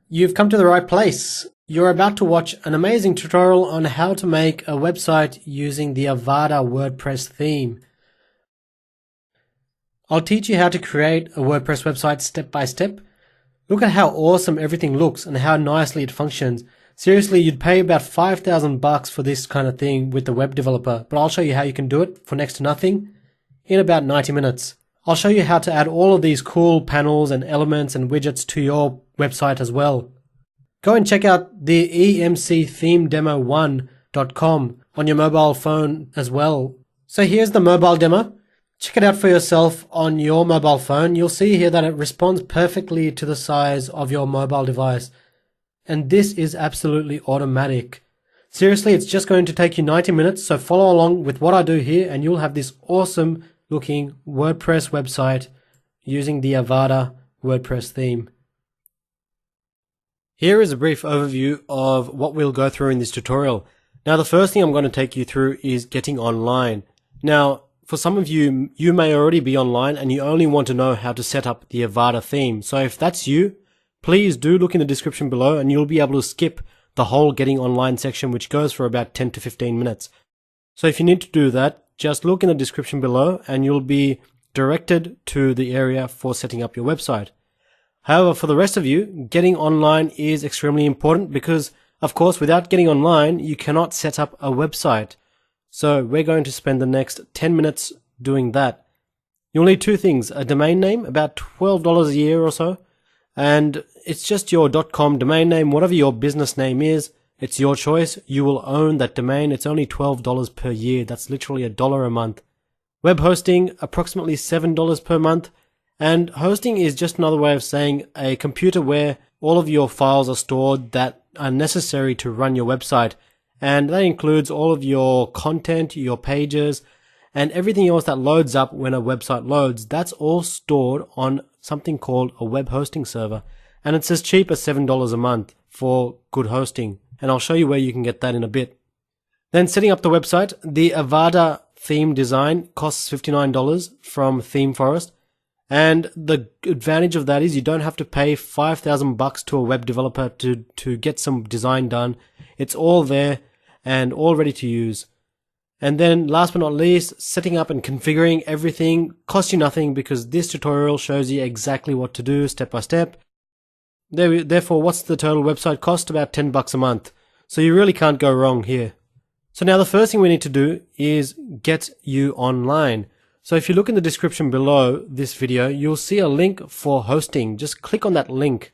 You've come to the right place. You're about to watch an amazing tutorial on how to make a website using the Avada WordPress theme. I'll teach you how to create a WordPress website step by step. Look at how awesome everything looks and how nicely it functions. Seriously, you'd pay about $5,000 for this kind of thing with the web developer, but I'll show you how you can do it for next to nothing in about 90 minutes. I'll show you how to add all of these cool panels and elements and widgets to your website as well. Go and check out the emcthemedemo1.com on your mobile phone as well. So here's the mobile demo. Check it out for yourself on your mobile phone. You'll see here that it responds perfectly to the size of your mobile device. And this is absolutely automatic. Seriously, it's just going to take you 90 minutes, so follow along with what I do here and you'll have this awesome looking WordPress website using the Avada WordPress theme. Here is a brief overview of what we'll go through in this tutorial. Now, the first thing I'm going to take you through is getting online. Now, for some of you, you may already be online and you only want to know how to set up the Avada theme. So if that's you, please do look in the description below and you'll be able to skip the whole getting online section, which goes for about 10 to 15 minutes. So if you need to do that, just look in the description below and you'll be directed to the area for setting up your website. However, for the rest of you, getting online is extremely important because, of course, without getting online, you cannot set up a website. So we're going to spend the next 10 minutes doing that. You'll need two things: a domain name, about $12 a year or so, and it's just your .com domain name, whatever your business name is. It's your choice. You will own that domain. It's only $12 per year. That's literally $1 a month. Web hosting, approximately $7 per month. And hosting is just another way of saying a computer where all of your files are stored that are necessary to run your website. And that includes all of your content, your pages, and everything else that loads up when a website loads. That's all stored on something called a web hosting server. And it's as cheap as $7 a month for good hosting. And I'll show you where you can get that in a bit. Then setting up the website, the Avada theme design costs $59 from ThemeForest. And the advantage of that is you don't have to pay $5,000 to a web developer to get some design done. It's all there and all ready to use. And then last but not least, setting up and configuring everything costs you nothing because this tutorial shows you exactly what to do step by step. Therefore, what's the total website cost? About $10 a month. So you really can't go wrong here. So now the first thing we need to do is get you online. So if you look in the description below this video, you'll see a link for hosting. Just click on that link.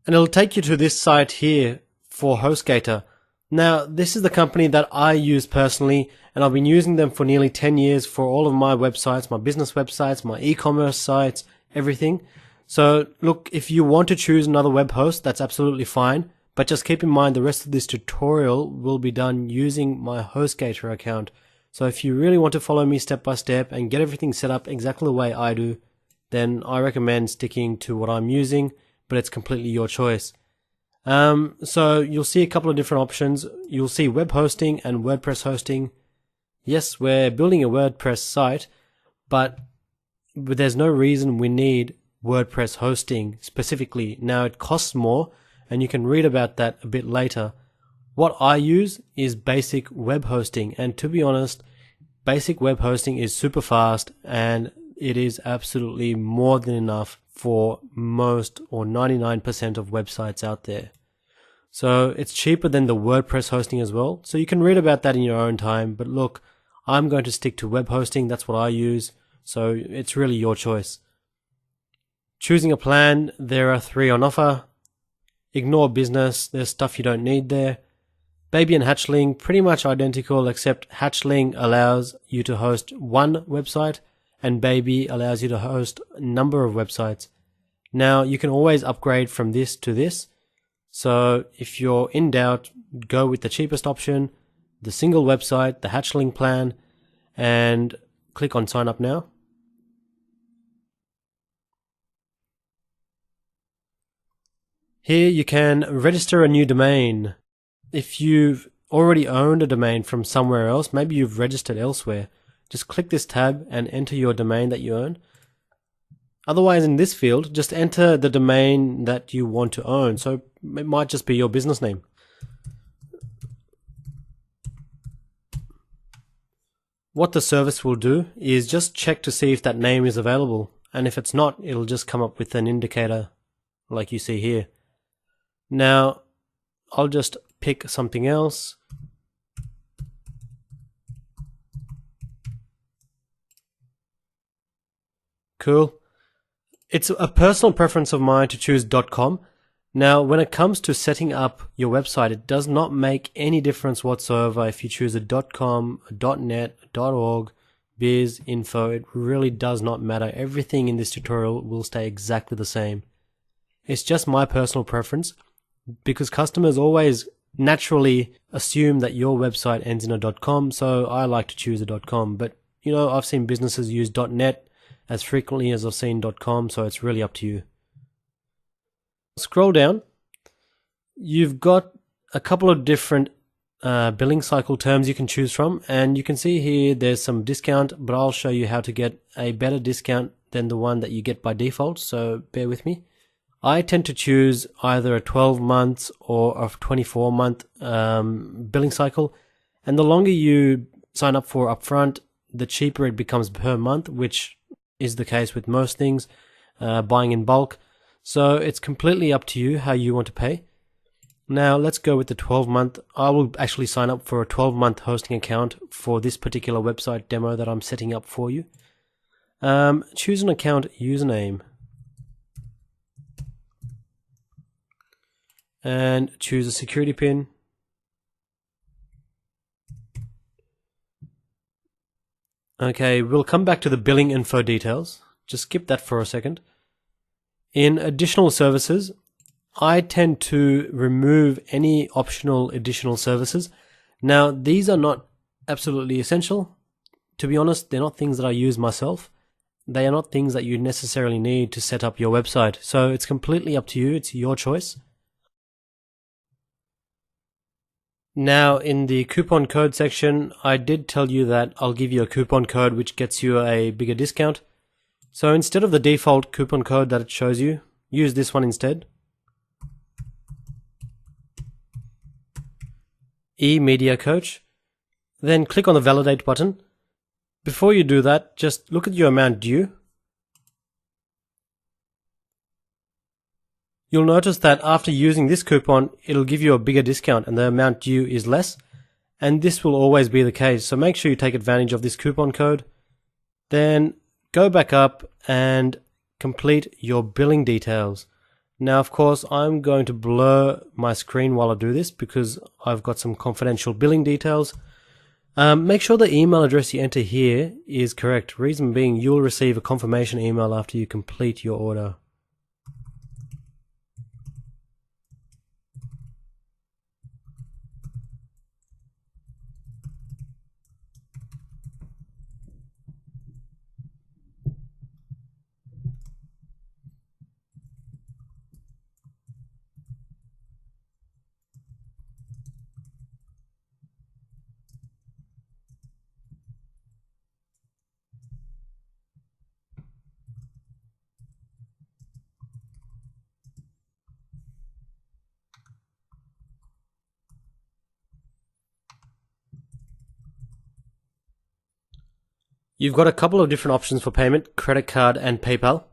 And it'll take you to this site here for HostGator. Now, this is the company that I use personally, and I've been using them for nearly 10 years for all of my websites, my business websites, my e-commerce sites, everything. So look, if you want to choose another web host, that's absolutely fine. But just keep in mind the rest of this tutorial will be done using my HostGator account. So if you really want to follow me step by step and get everything set up exactly the way I do, then I recommend sticking to what I'm using, but it's completely your choice. So you'll see a couple of different options. You'll see web hosting and WordPress hosting. Yes, we're building a WordPress site, but there's no reason we need WordPress hosting specifically. Now it costs more, and you can read about that a bit later. What I use is basic web hosting, and to be honest, basic web hosting is super fast and it is absolutely more than enough for most or 99% of websites out there. So it's cheaper than the WordPress hosting as well. So you can read about that in your own time, but look, I'm going to stick to web hosting. That's what I use. So it's really your choice. Choosing a plan, there are 3 on offer. Ignore business, there's stuff you don't need there. Baby and Hatchling, pretty much identical, except Hatchling allows you to host one website and Baby allows you to host a number of websites. Now you can always upgrade from this to this. So if you're in doubt, go with the cheapest option, the single website, the Hatchling plan, and click on sign up now. Here you can register a new domain. If you've already owned a domain from somewhere else, maybe you've registered elsewhere, just click this tab and enter your domain that you own. Otherwise, in this field, just enter the domain that you want to own. So it might just be your business name. What the service will do is just check to see if that name is available. And if it's not, it'll just come up with an indicator like you see here. Now, I'll just pick something else. Cool. It's a personal preference of mine to choose .com. Now, when it comes to setting up your website, it does not make any difference whatsoever if you choose a .com, a .net, a .org, biz, info. It really does not matter. Everything in this tutorial will stay exactly the same. It's just my personal preference because customers always naturally assume that your website ends in a .com, so I like to choose a .com. But, you know, I've seen businesses use .net as frequently as I've seen .com, so it's really up to you. Scroll down. You've got a couple of different billing cycle terms you can choose from, and you can see here there's some discount, but I'll show you how to get a better discount than the one that you get by default, so bear with me. I tend to choose either a 12 months or a 24-month billing cycle, and the longer you sign up for upfront, the cheaper it becomes per month, which is the case with most things, buying in bulk. So it's completely up to you how you want to pay. Now let's go with the 12-month. I will actually sign up for a 12-month hosting account for this particular website demo that I'm setting up for you. Choose an account username and choose a security pin. Okay, we'll come back to the billing info details. Just skip that for a second. In additional services, I tend to remove any optional additional services. Now, these are not absolutely essential. To be honest, they're not things that I use myself. They are not things that you necessarily need to set up your website. So it's completely up to you. It's your choice. Now, in the coupon code section, I did tell you that I'll give you a coupon code which gets you a bigger discount. So instead of the default coupon code that it shows you, use this one instead. eMedia Coach. Then click on the validate button. Before you do that, just look at your amount due. You'll notice that after using this coupon, it'll give you a bigger discount and the amount due is less. And this will always be the case, so make sure you take advantage of this coupon code. Then go back up and complete your billing details. Now, of course, I'm going to blur my screen while I do this because I've got some confidential billing details. Make sure the email address you enter here is correct. Reason being, you'll receive a confirmation email after you complete your order. You've got a couple of different options for payment, credit card and PayPal.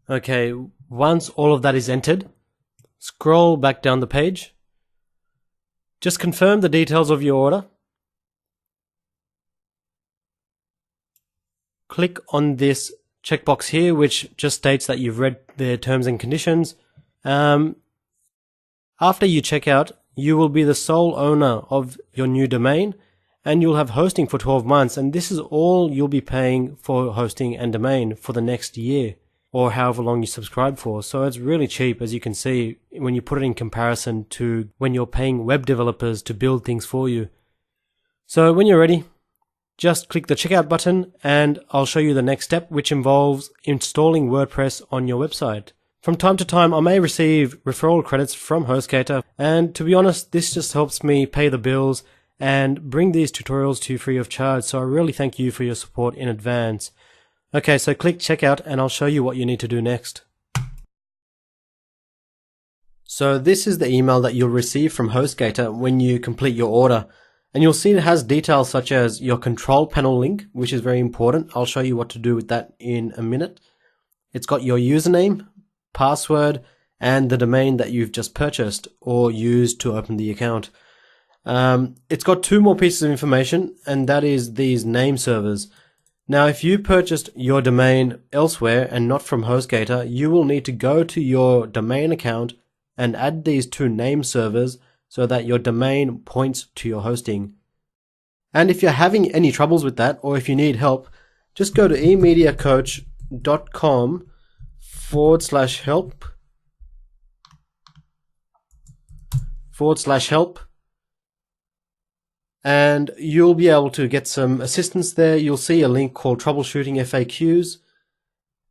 Okay, once all of that is entered, scroll back down the page. Just confirm the details of your order. Click on this checkbox here, which just states that you've read the terms and conditions. After you check out, you will be the sole owner of your new domain and you'll have hosting for 12 months. And this is all you'll be paying for hosting and domain for the next year. or however long you subscribe for. So it's really cheap, as you can see, when you put it in comparison to when you're paying web developers to build things for you. So when you're ready, just click the checkout button and I'll show you the next step, which involves installing WordPress on your website. From time to time, I may receive referral credits from HostGator, and to be honest, this just helps me pay the bills and bring these tutorials to you free of charge. So I really thank you for your support in advance. Okay, so click checkout and I'll show you what you need to do next. So this is the email that you'll receive from HostGator when you complete your order. And you'll see it has details such as your control panel link, which is very important. I'll show you what to do with that in a minute. It's got your username, password, and the domain that you've just purchased or used to open the account. It's got two more pieces of information, and that is these name servers. Now, if you purchased your domain elsewhere and not from HostGator, you will need to go to your domain account and add these two name servers so that your domain points to your hosting. And if you're having any troubles with that, or if you need help, just go to emediacoach.com/help and you'll be able to get some assistance there. You'll see a link called Troubleshooting FAQs.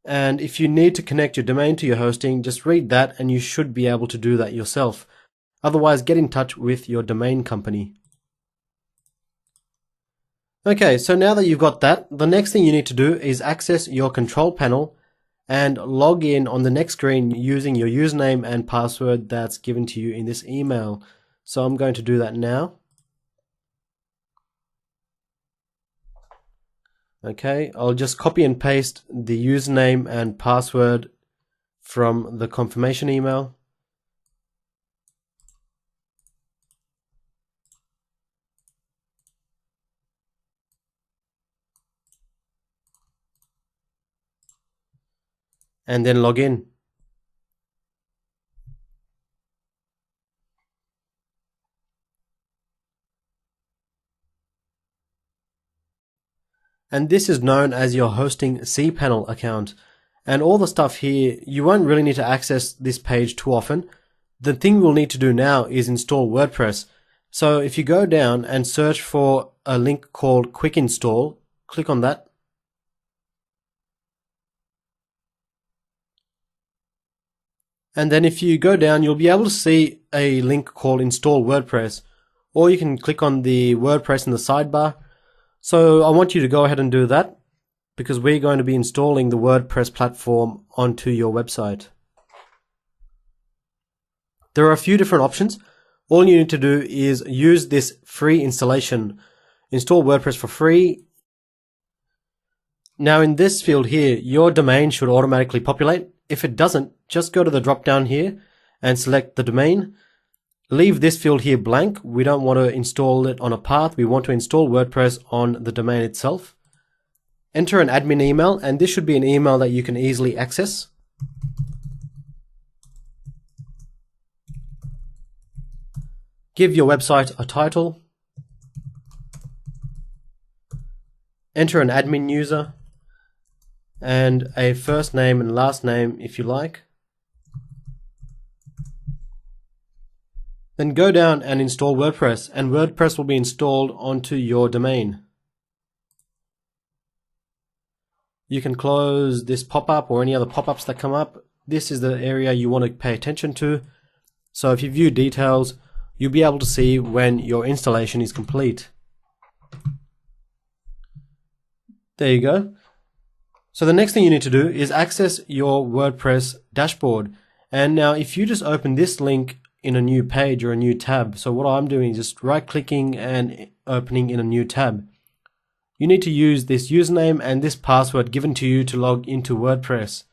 And if you need to connect your domain to your hosting, just read that and you should be able to do that yourself. Otherwise, get in touch with your domain company. Okay, so now that you've got that, the next thing you need to do is access your control panel and log in on the next screen using your username and password that's given to you in this email. So I'm going to do that now. Okay, I'll just copy and paste the username and password from the confirmation email. And then log in. And this is known as your hosting cPanel account. And all the stuff here, you won't really need to access this page too often. The thing we'll need to do now is install WordPress. So if you go down and search for a link called Quick Install, click on that. And then if you go down, you'll be able to see a link called Install WordPress, or you can click on the WordPress in the sidebar. So I want you to go ahead and do that because we're going to be installing the WordPress platform onto your website. There are a few different options. All you need to do is use this free installation. Install WordPress for free. Now in this field here, your domain should automatically populate. If it doesn't, just go to the drop down here and select the domain. Leave this field here blank. We don't want to install it on a path. We want to install WordPress on the domain itself. Enter an admin email, and this should be an email that you can easily access. Give your website a title. Enter an admin user and a first name and last name if you like. Then go down and install WordPress, and WordPress will be installed onto your domain. You can close this pop-up or any other pop-ups that come up. This is the area you want to pay attention to. So if you view details, you'll be able to see when your installation is complete. There you go. So the next thing you need to do is access your WordPress dashboard. And now if you just open this link in a new page or a new tab, so what I'm doing is just right clicking and opening in a new tab. You need to use this username and this password given to you to log into WordPress.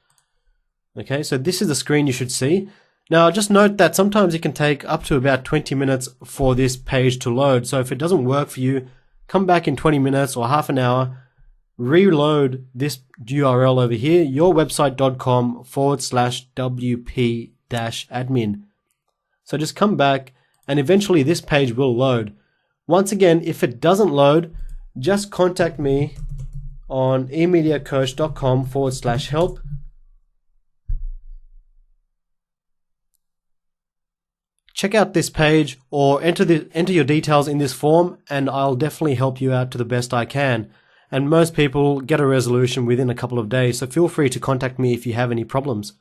Okay, so this is the screen you should see. Now just note that sometimes it can take up to about 20 minutes for this page to load. So if it doesn't work for you, come back in 20 minutes or half an hour, reload this URL over here, yourwebsite.com/wp-admin. So just come back and eventually this page will load. Once again, if it doesn't load, just contact me on emediacoach.com/help check out this page or enter your details in this form, and I'll definitely help you out to the best I can. And most people get a resolution within a couple of days, so feel free to contact me if you have any problems.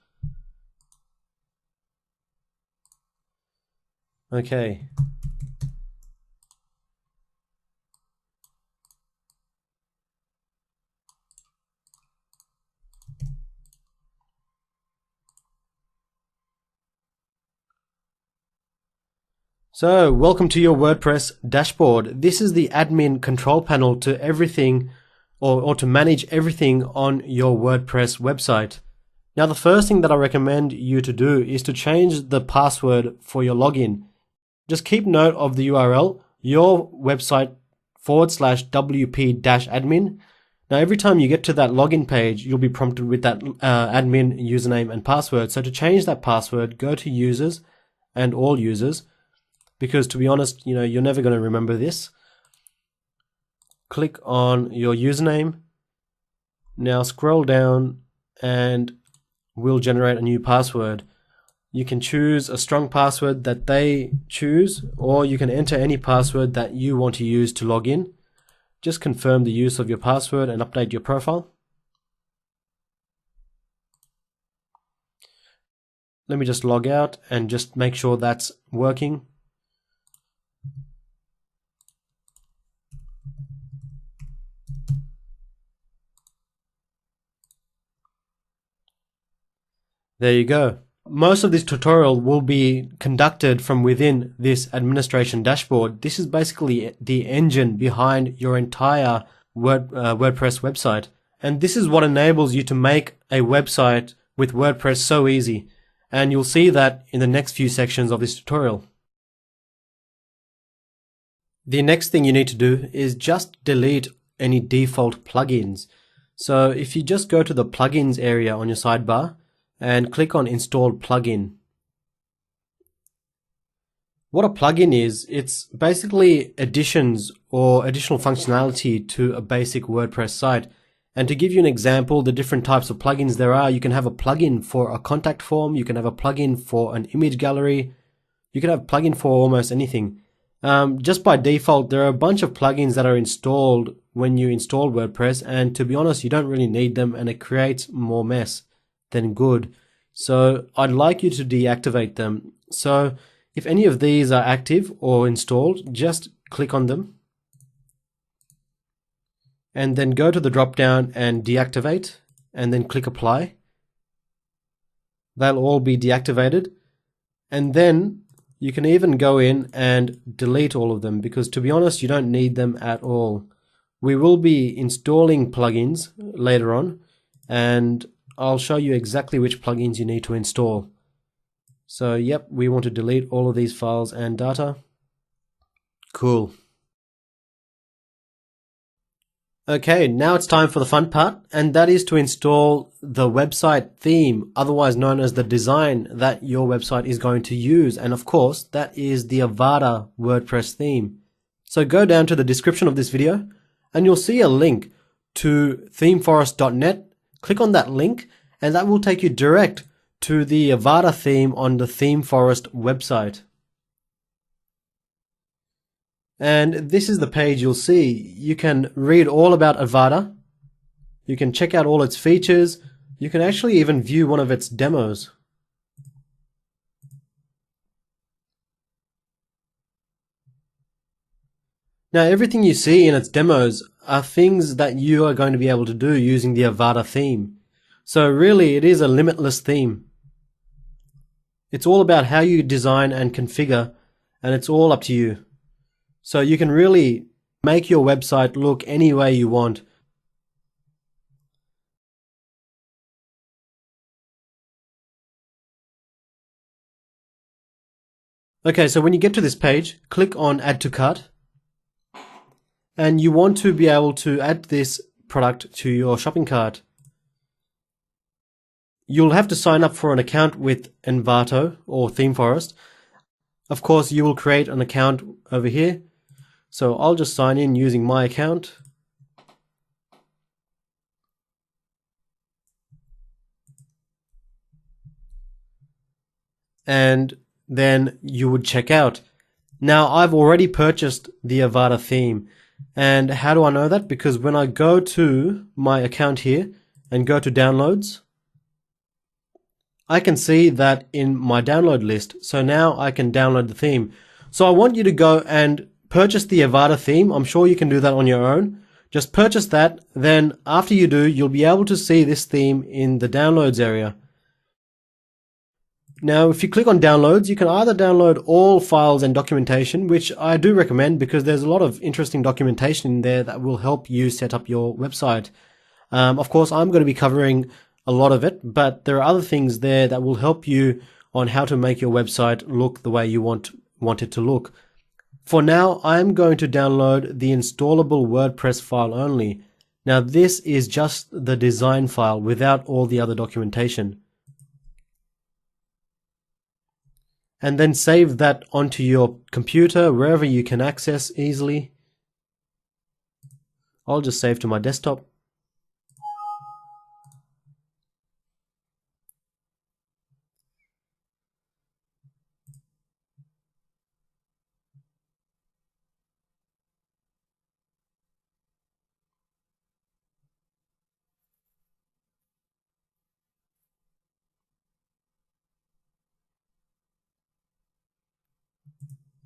Okay. So, welcome to your WordPress dashboard. This is the admin control panel to everything or to manage everything on your WordPress website. Now, the first thing that I recommend you to do is to change the password for your login. Just keep note of the URL, your website /wp-admin. Now, every time you get to that login page, you'll be prompted with that admin username and password. So to change that password, go to users and all users. Because to be honest, you're never going to remember this. Click on your username. Now scroll down and we'll generate a new password. You can choose a strong password that they choose, or you can enter any password that you want to use to log in. Just confirm the use of your password and update your profile. Let me just log out and just make sure that's working. There you go. Most of this tutorial will be conducted from within this administration dashboard. This is basically the engine behind your entire WordPress website. And this is what enables you to make a website with WordPress so easy. And you'll see that in the next few sections of this tutorial. The next thing you need to do is just delete any default plugins. So if you just go to the plugins area on your sidebar, and click on install plugin. What a plugin is, it's basically additions or additional functionality to a basic WordPress site. And to give you an example, the different types of plugins there are, you can have a plugin for a contact form, you can have a plugin for an image gallery, you can have a plugin for almost anything. Just by default, there are a bunch of plugins that are installed when you install WordPress, and to be honest, you don't really need them, and it creates more mess than good. So I'd like you to deactivate them. So if any of these are active or installed, just click on them and then go to the drop down and deactivate, and then click apply. They'll all be deactivated, and then you can even go in and delete all of them, because to be honest, you don't need them at all. We will be installing plugins later on, and I'll show you exactly which plugins you need to install. So yep, we want to delete all of these files and data. Cool. Okay, now it's time for the fun part, and that is to install the website theme, otherwise known as the design that your website is going to use. And of course, that is the Avada WordPress theme. So go down to the description of this video and you'll see a link to themeforest.net. Click on that link and that will take you direct to the Avada theme on the ThemeForest website. And this is the page you'll see. You can read all about Avada. You can check out all its features. You can actually even view one of its demos. Now, everything you see in its demos are things that you are going to be able to do using the Avada theme. So really, it is a limitless theme. It's all about how you design and configure, and it's all up to you. So you can really make your website look any way you want. Okay, so when you get to this page, click on Add to Cart. And you want to be able to add this product to your shopping cart. You'll have to sign up for an account with Envato or ThemeForest. Of course, you will create an account over here. So I'll just sign in using my account. And then you would check out. Now I've already purchased the Avada theme. And how do I know that? Because when I go to my account here and go to downloads, I can see that in my download list. So now I can download the theme. So I want you to go and purchase the Avada theme. I'm sure you can do that on your own. Just purchase that. Then after you do, you'll be able to see this theme in the downloads area. Now, if you click on downloads, you can either download all files and documentation, which I do recommend because there's a lot of interesting documentation in there that will help you set up your website. Of course, I'm going to be covering a lot of it, but there are other things there that will help you on how to make your website look the way you want it to look. For now, I'm going to download the installable WordPress file only. Now, this is just the design file without all the other documentation. And then save that onto your computer wherever you can access easily. I'll just save to my desktop.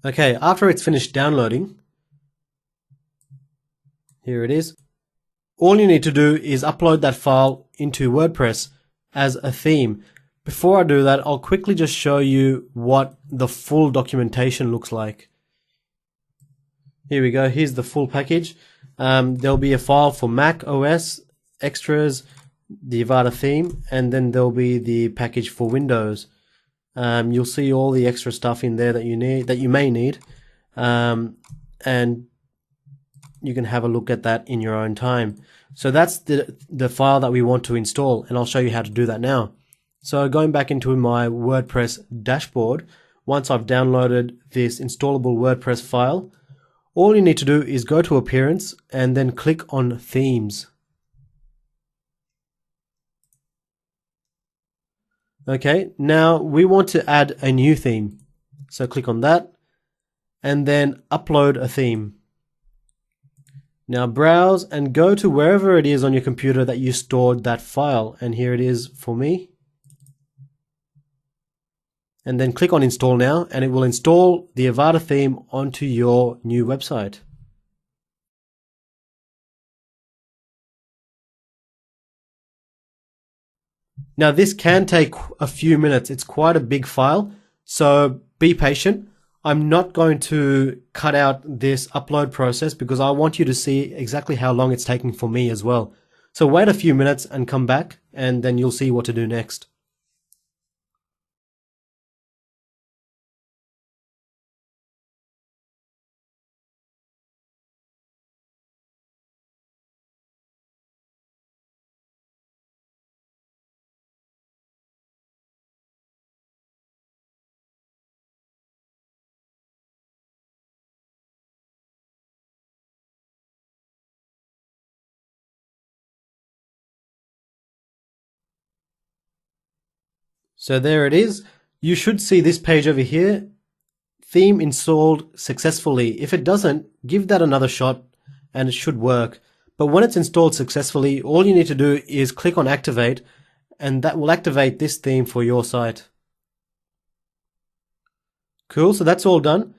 Okay, after it's finished downloading, here it is. All you need to do is upload that file into WordPress as a theme. Before I do that, I'll quickly just show you what the full documentation looks like. Here we go, here's the full package. There'll be a file for Mac OS, extras, the Avada theme, and then there'll be the package for Windows. You'll see all the extra stuff in there that you may need, and you can have a look at that in your own time. So that's the file that we want to install, and I'll show you how to do that now. So going back into my WordPress dashboard, once I've downloaded this installable WordPress file, all you need to do is go to Appearance and then click on Themes. Okay, now we want to add a new theme. So click on that and then upload a theme. Now browse and go to wherever it is on your computer that you stored that file. And here it is for me. And then click on Install Now and it will install the Avada theme onto your new website. Now this can take a few minutes. It's quite a big file, so be patient. I'm not going to cut out this upload process because I want you to see exactly how long it's taking for me as well. So wait a few minutes and come back and then you'll see what to do next. So there it is. You should see this page over here, theme installed successfully. If it doesn't, give that another shot and it should work. But when it's installed successfully, all you need to do is click on Activate and that will activate this theme for your site. Cool, so that's all done.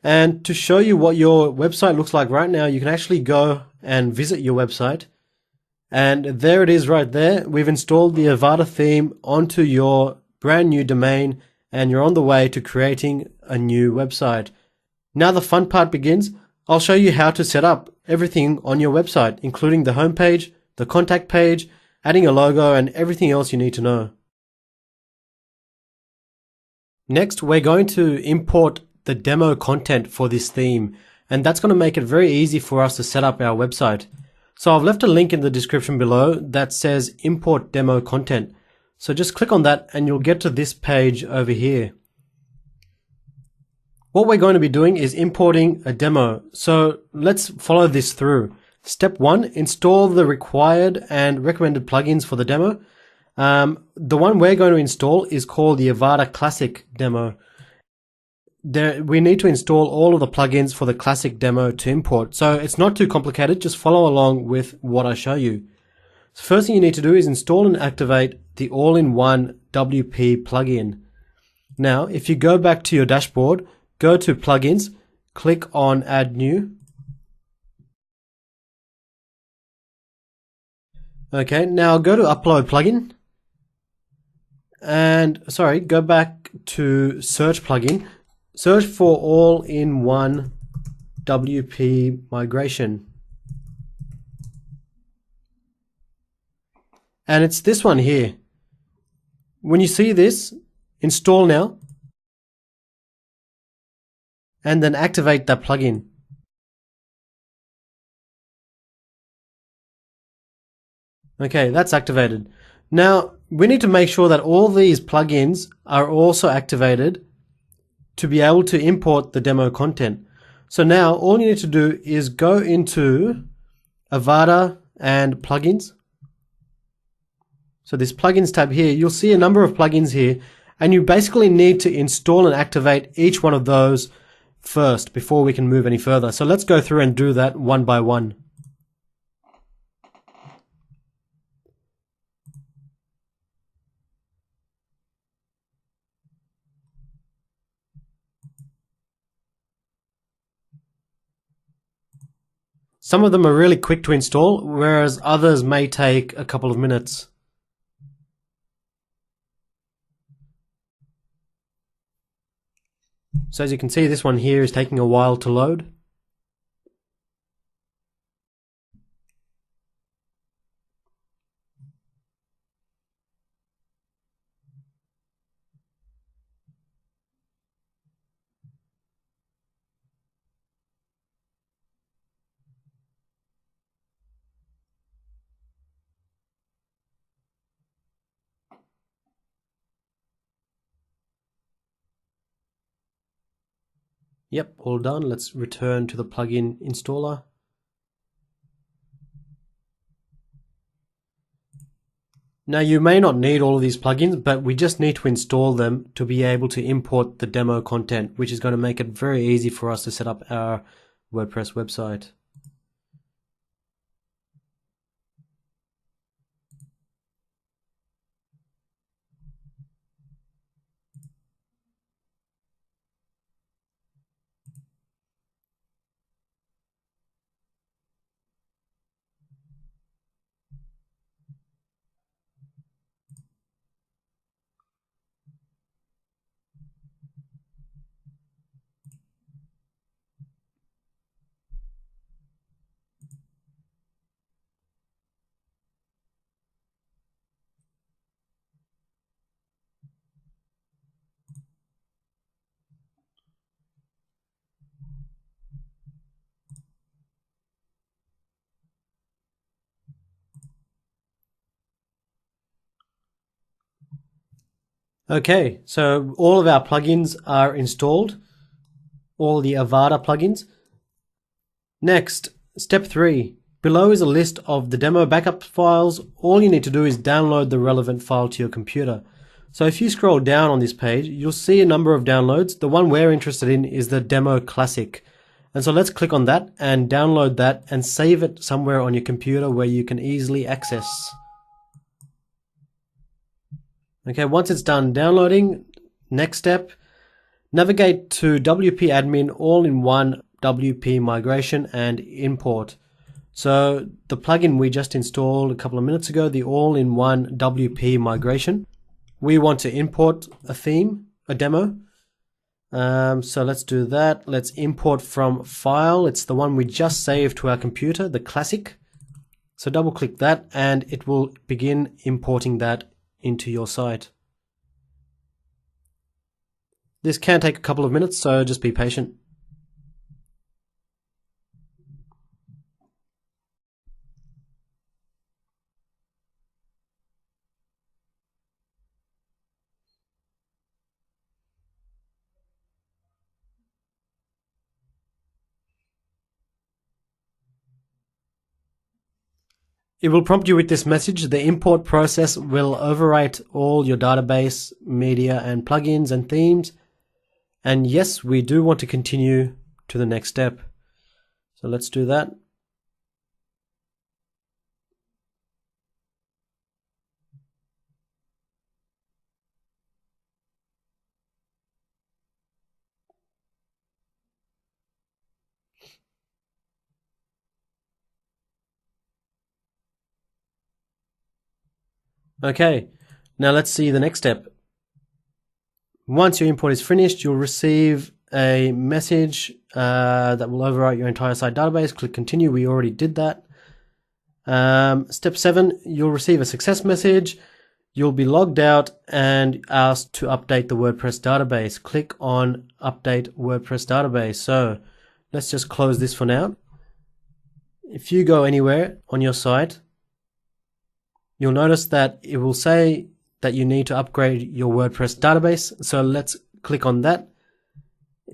And to show you what your website looks like right now, you can actually go and visit your website. And there it is right there. We've installed the Avada theme onto your brand new domain and you're on the way to creating a new website. Now the fun part begins. I'll show you how to set up everything on your website, including the homepage, the contact page, adding a logo and everything else you need to know. Next, we're going to import the demo content for this theme, and that's going to make it very easy for us to set up our website. So I've left a link in the description below that says import demo content. So just click on that and you'll get to this page over here. What we're going to be doing is importing a demo. So let's follow this through. Step 1, install the required and recommended plugins for the demo. The one we're going to install is called the Avada Classic demo. we need to install all of the plugins for the classic demo to import. So it's not too complicated, just follow along with what I show you. So first thing you need to do is install and activate the all-in-one WP plugin. Now, if you go back to your dashboard, go to plugins, click on add new. Okay, now go to upload plugin. And sorry, go back to search plugin. Search for all-in-one WP migration. And it's this one here. When you see this, install now. And then activate that plugin. Okay, that's activated. Now, we need to make sure that all these plugins are also activated to be able to import the demo content. So now all you need to do is go into Avada and plugins. So this plugins tab here, you'll see a number of plugins here, and you basically need to install and activate each one of those first before we can move any further. So let's go through and do that one by one. Some of them are really quick to install, whereas others may take a couple of minutes. So as you can see, this one here is taking a while to load. Yep, all done. Let's return to the plugin installer. Now you may not need all of these plugins, but we just need to install them to be able to import the demo content, which is going to make it very easy for us to set up our WordPress website. Okay, so all of our plugins are installed, all the Avada plugins. Next, step 3. Below is a list of the demo backup files. All you need to do is download the relevant file to your computer. So if you scroll down on this page, you'll see a number of downloads. The one we're interested in is the demo classic. And so let's click on that and download that and save it somewhere on your computer where you can easily access. Okay, once it's done downloading, next step, navigate to WP admin all-in-one WP migration and import. So the plugin we just installed a couple of minutes ago, the all-in-one WP migration, we want to import a theme, a demo. So let's do that. Let's import from file. It's the one we just saved to our computer, the classic. So double click that and it will begin importing that into your site. This can take a couple of minutes, so just be patient. It will prompt you with this message. The import process will overwrite all your database, media, and plugins and themes, And yes, we do want to continue to the next step. So let's do that. Okay, now let's see the next step. Once your import is finished, you'll receive a message that will overwrite your entire site database. Click continue. We already did that. Step 7, you'll receive a success message. You'll be logged out and asked to update the WordPress database. Click on update WordPress database. So let's just close this for now. If you go anywhere on your site, you'll notice that it will say that you need to upgrade your WordPress database. So let's click on that.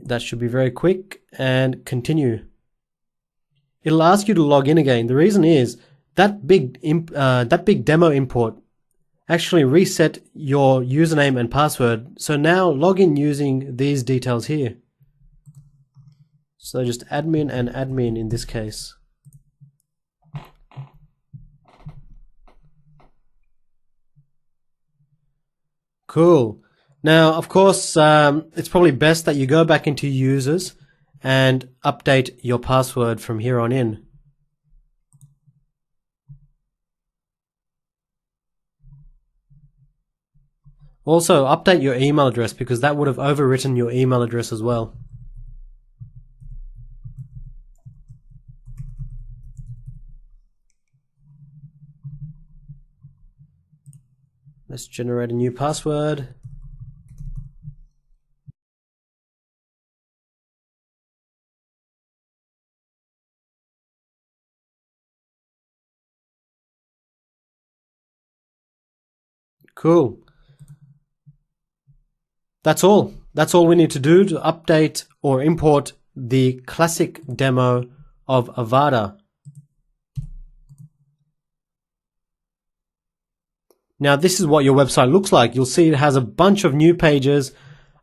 That should be very quick, and continue. It'll ask you to log in again. The reason is that big demo import actually reset your username and password. So now log in using these details here. So just admin and admin in this case. Cool. Now, of course, it's probably best that you go back into users and update your password from here on in. Also, update your email address because that would have overwritten your email address as well. Let's generate a new password. Cool. That's all. That's all we need to do to update or import the classic demo of Avada. Now this is what your website looks like. You'll see it has a bunch of new pages,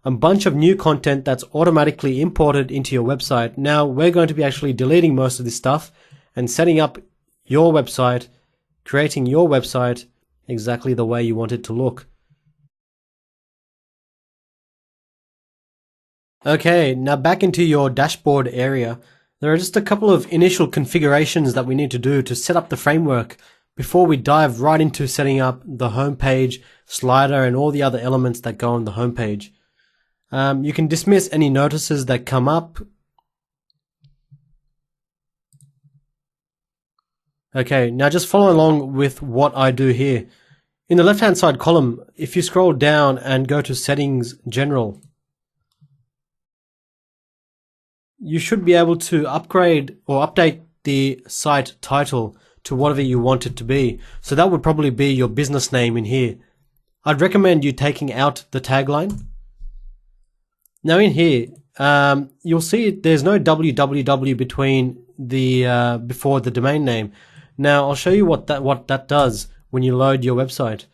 a bunch of new content that's automatically imported into your website. Now we're going to be actually deleting most of this stuff and setting up your website, creating your website exactly the way you want it to look. Okay, now back into your dashboard area. There are just a couple of initial configurations that we need to do to set up the framework before we dive right into setting up the home page, slider, and all the other elements that go on the home page. You can dismiss any notices that come up. Okay, now just follow along with what I do here. In the left-hand side column, if you scroll down and go to Settings General, you should be able to upgrade or update the site title to whatever you want it to be. So that would probably be your business name in here. I'd recommend you taking out the tagline. Now in here, you'll see there's no www between the before the domain name. Now I'll show you what that does when you load your website.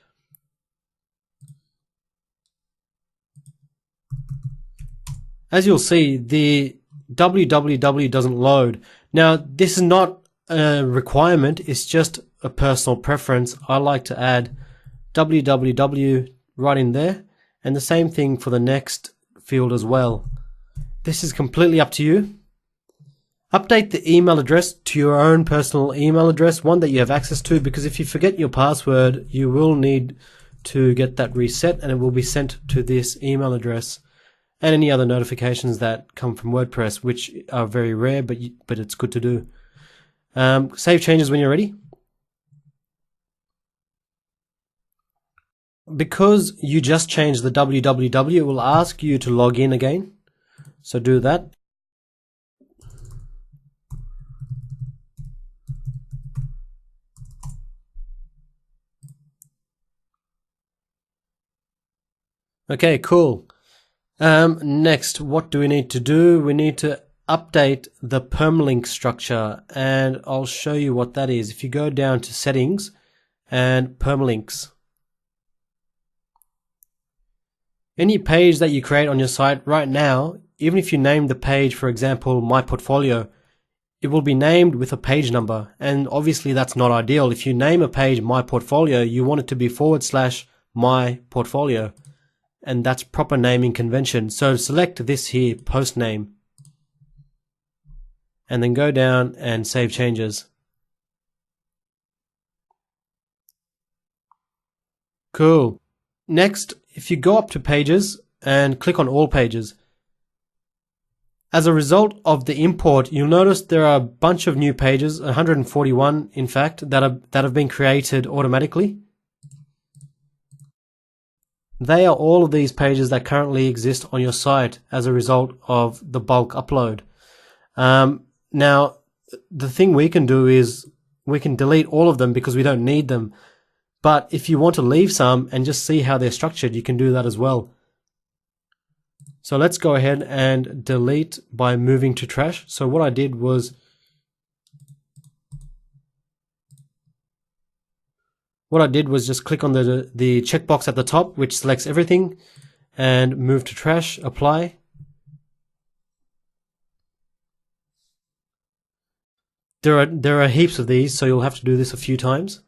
As you'll see, the www doesn't load. Now this is not a requirement, it's just a personal preference. I like to add www right in there, and the same thing for the next field as well. This is completely up to you. Update the email address to your own personal email address, one that you have access to, because if you forget your password, you will need to get that reset and it will be sent to this email address. And any other notifications that come from WordPress, which are very rare, but it's good to do. Save changes when you're ready. Because you just changed the www, it will ask you to log in again. So do that. Okay, cool. Next, what do we need to do? We need to update the permalink structure, and I'll show you what that is. If you go down to settings and permalinks, Any page that you create on your site right now, even if you name the page, for example, My Portfolio, it will be named with a page number. And obviously that's not ideal. If you name a page My Portfolio, you want it to be / My Portfolio. And that's proper naming convention. So select this here, post name. And then go down and save changes. Cool. Next, if you go up to pages and click on all pages, as a result of the import, you'll notice there are a bunch of new pages, 141 in fact, that have been created automatically. They are all of these pages that currently exist on your site as a result of the bulk upload. Now, the thing we can do is we can delete all of them because we don't need them. But if you want to leave some and just see how they're structured, you can do that as well. So let's go ahead and delete by moving to trash. So what I did was just click on the checkbox at the top, which selects everything, and move to trash, apply. There are heaps of these, so you'll have to do this a few times.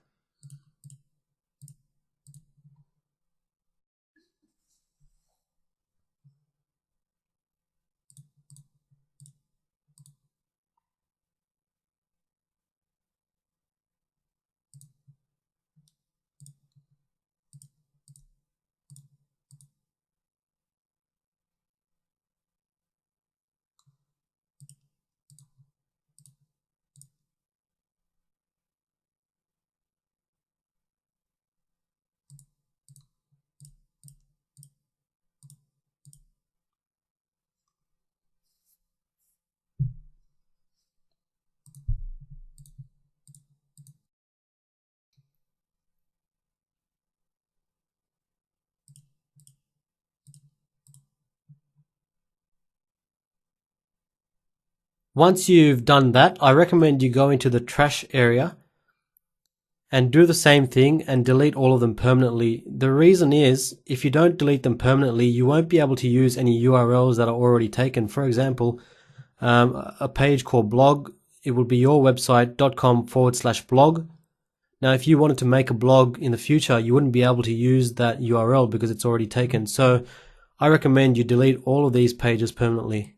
Once you've done that, I recommend you go into the trash area and do the same thing and delete all of them permanently. The reason is, if you don't delete them permanently, you won't be able to use any URLs that are already taken. For example, a page called blog, it will be your website.com/blog. Now, if you wanted to make a blog in the future, you wouldn't be able to use that URL because it's already taken. So I recommend you delete all of these pages permanently.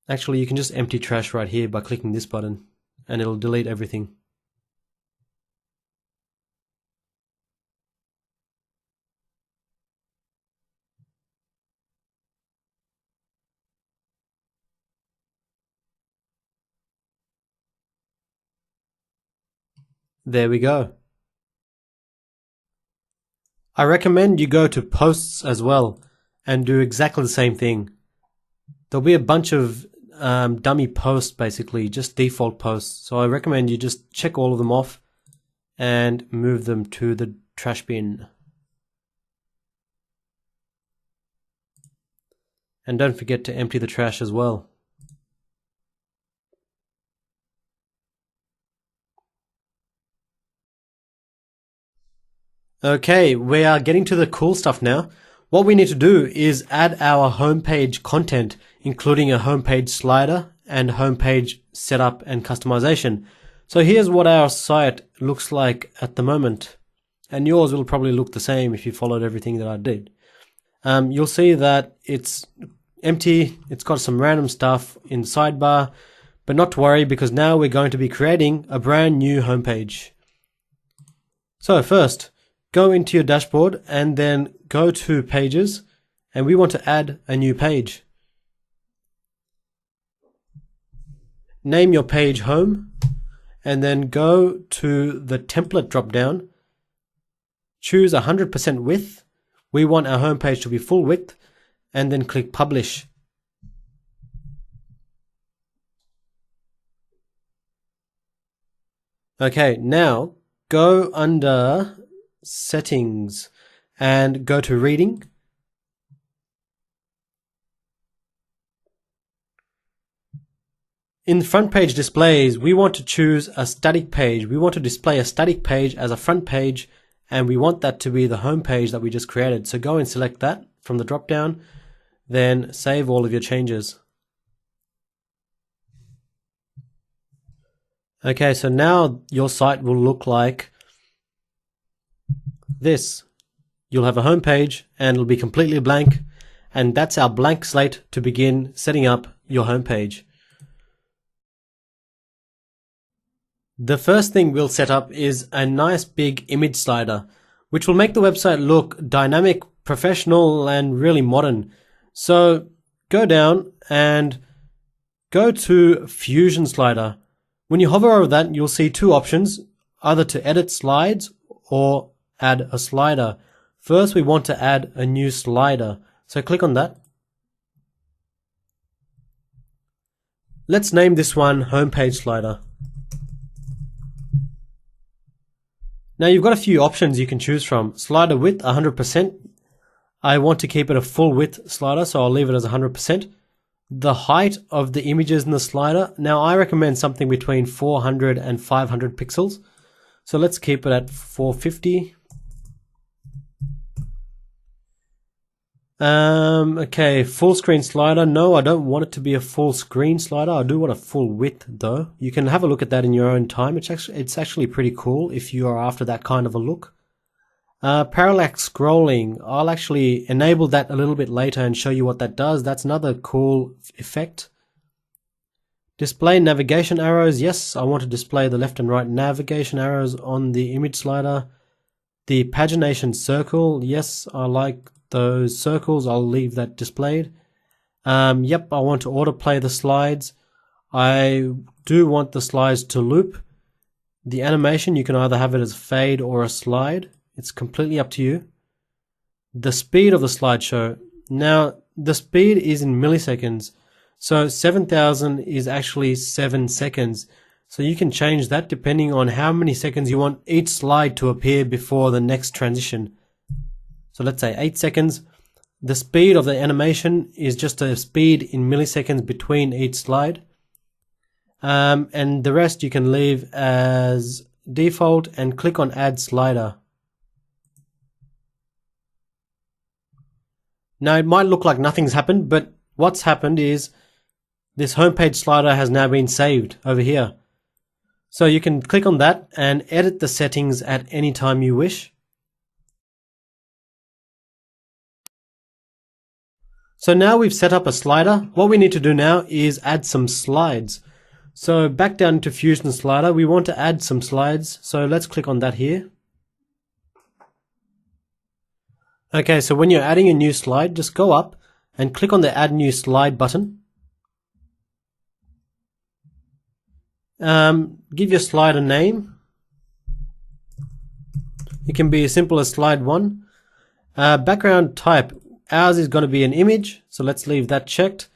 Actually, you can just empty trash right here by clicking this button, and it'll delete everything. There we go. I recommend you go to posts as well and do exactly the same thing. There'll be a bunch of dummy posts, basically, just default posts. So I recommend you just check all of them off and move them to the trash bin. And don't forget to empty the trash as well. Okay, we are getting to the cool stuff now. What we need to do is add our homepage content, including a homepage slider and homepage setup and customization. So here's what our site looks like at the moment. And yours will probably look the same if you followed everything that I did. You'll see that it's empty. It's got some random stuff in the sidebar, but not to worry because now we're going to be creating a brand new homepage. So first, go into your dashboard and then go to pages, and we want to add a new page. Name your page home and then go to the template drop down. Choose 100% width. We want our homepage to be full width, and then click publish. Okay, now go under settings and go to reading. In the front page displays, we want to choose a static page. We want to display a static page as a front page and we want that to be the home page that we just created. So go and select that from the drop down, then save all of your changes. Okay, so now your site will look like this. You'll have a home page and it'll be completely blank, and that's our blank slate to begin setting up your home page. The first thing we'll set up is a nice big image slider, which will make the website look dynamic, professional, and really modern. So go down and go to Fusion Slider. When you hover over that, you'll see two options, either to edit slides or add a slider. First, we want to add a new slider. So click on that. Let's name this one Homepage Slider. Now you've got a few options you can choose from. Slider width 100%. I want to keep it a full width slider, so I'll leave it as 100%. The height of the images in the slider. Now I recommend something between 400 and 500 pixels. So let's keep it at 450. Okay, full screen slider. No, I don't want it to be a full screen slider. I do want a full width though. You can have a look at that in your own time. It's actually pretty cool if you are after that kind of a look. Parallax scrolling. I'll actually enable that a little bit later and show you what that does. That's another cool effect. Display navigation arrows. Yes, I want to display the left and right navigation arrows on the image slider. The pagination circle. Yes, I like those circles. I'll leave that displayed. Yep, I want to autoplay the slides. I do want the slides to loop. The animation, you can either have it as fade or a slide. It's completely up to you. The speed of the slideshow. Now, the speed is in milliseconds. So 7,000 is actually 7 seconds. So you can change that depending on how many seconds you want each slide to appear before the next transition. So let's say 8 seconds. The speed of the animation is just a speed in milliseconds between each slide. And the rest you can leave as default and click on Add Slider. Now it might look like nothing's happened, but what's happened is this homepage slider has now been saved over here. So you can click on that and edit the settings at any time you wish. So now we've set up a slider. What we need to do now is add some slides. So back down to Fusion Slider, we want to add some slides. So let's click on that here. Okay, so when you're adding a new slide, just go up and click on the Add New Slide button. Give your slide a name. It can be as simple as slide 1. Background type. Ours is going to be an image, so let's leave that checked.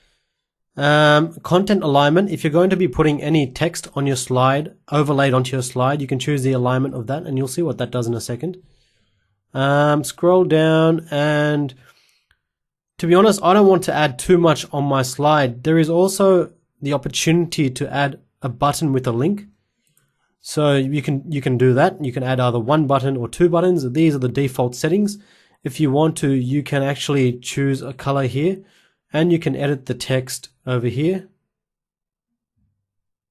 Content alignment. If you're going to be putting any text on your slide, overlaid onto your slide, you can choose the alignment of that, and you'll see what that does in a second. Scroll down, and to be honest, I don't want to add too much on my slide. There is also the opportunity to add a button with a link. So you can do that. You can add either one button or two buttons. These are the default settings. If you want to, you can actually choose a color here, and you can edit the text over here.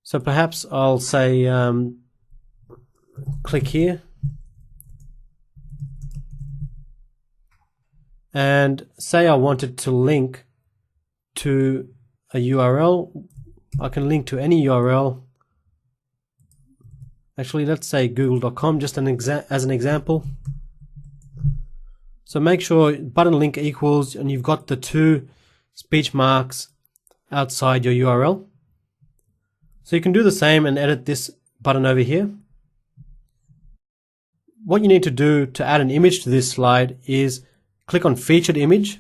So perhaps I'll say click here and say I wanted to link to a URL. I can link to any URL. Actually, let's say google.com just as an example. So make sure button link equals, and you've got the two speech marks outside your URL. So you can do the same and edit this button over here. What you need to do to add an image to this slide is click on Featured Image,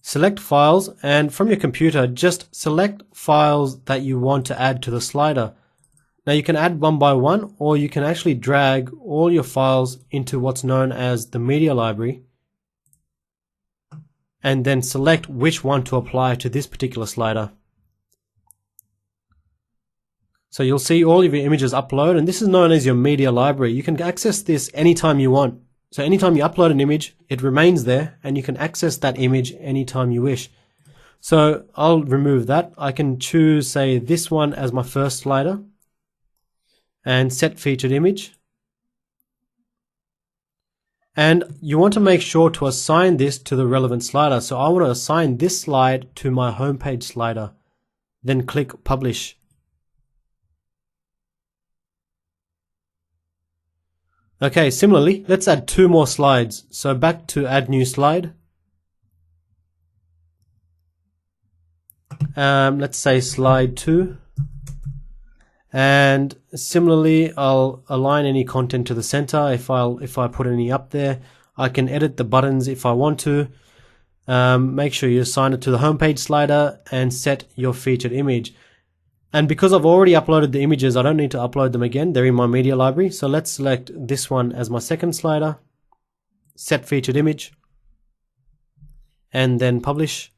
select Files, and from your computer just select files that you want to add to the slider. Now you can add one by one, or you can actually drag all your files into what's known as the media library and then select which one to apply to this particular slider. So you'll see all of your images upload, and this is known as your media library. You can access this anytime you want. So anytime you upload an image, it remains there, and you can access that image anytime you wish. So I'll remove that. I can choose, say, this one as my first slider, and set featured image. And you want to make sure to assign this to the relevant slider. So I want to assign this slide to my homepage slider. Then click Publish. Okay, similarly, let's add 2 more slides. So back to Add New Slide. Let's say slide 2. And similarly, I'll align any content to the center. If I put any up there, I can edit the buttons if I want to. Make sure you assign it to the homepage slider and set your featured image. And because I've already uploaded the images, I don't need to upload them again. They're in my media library. So let's select this one as my second slider, set featured image, and then publish.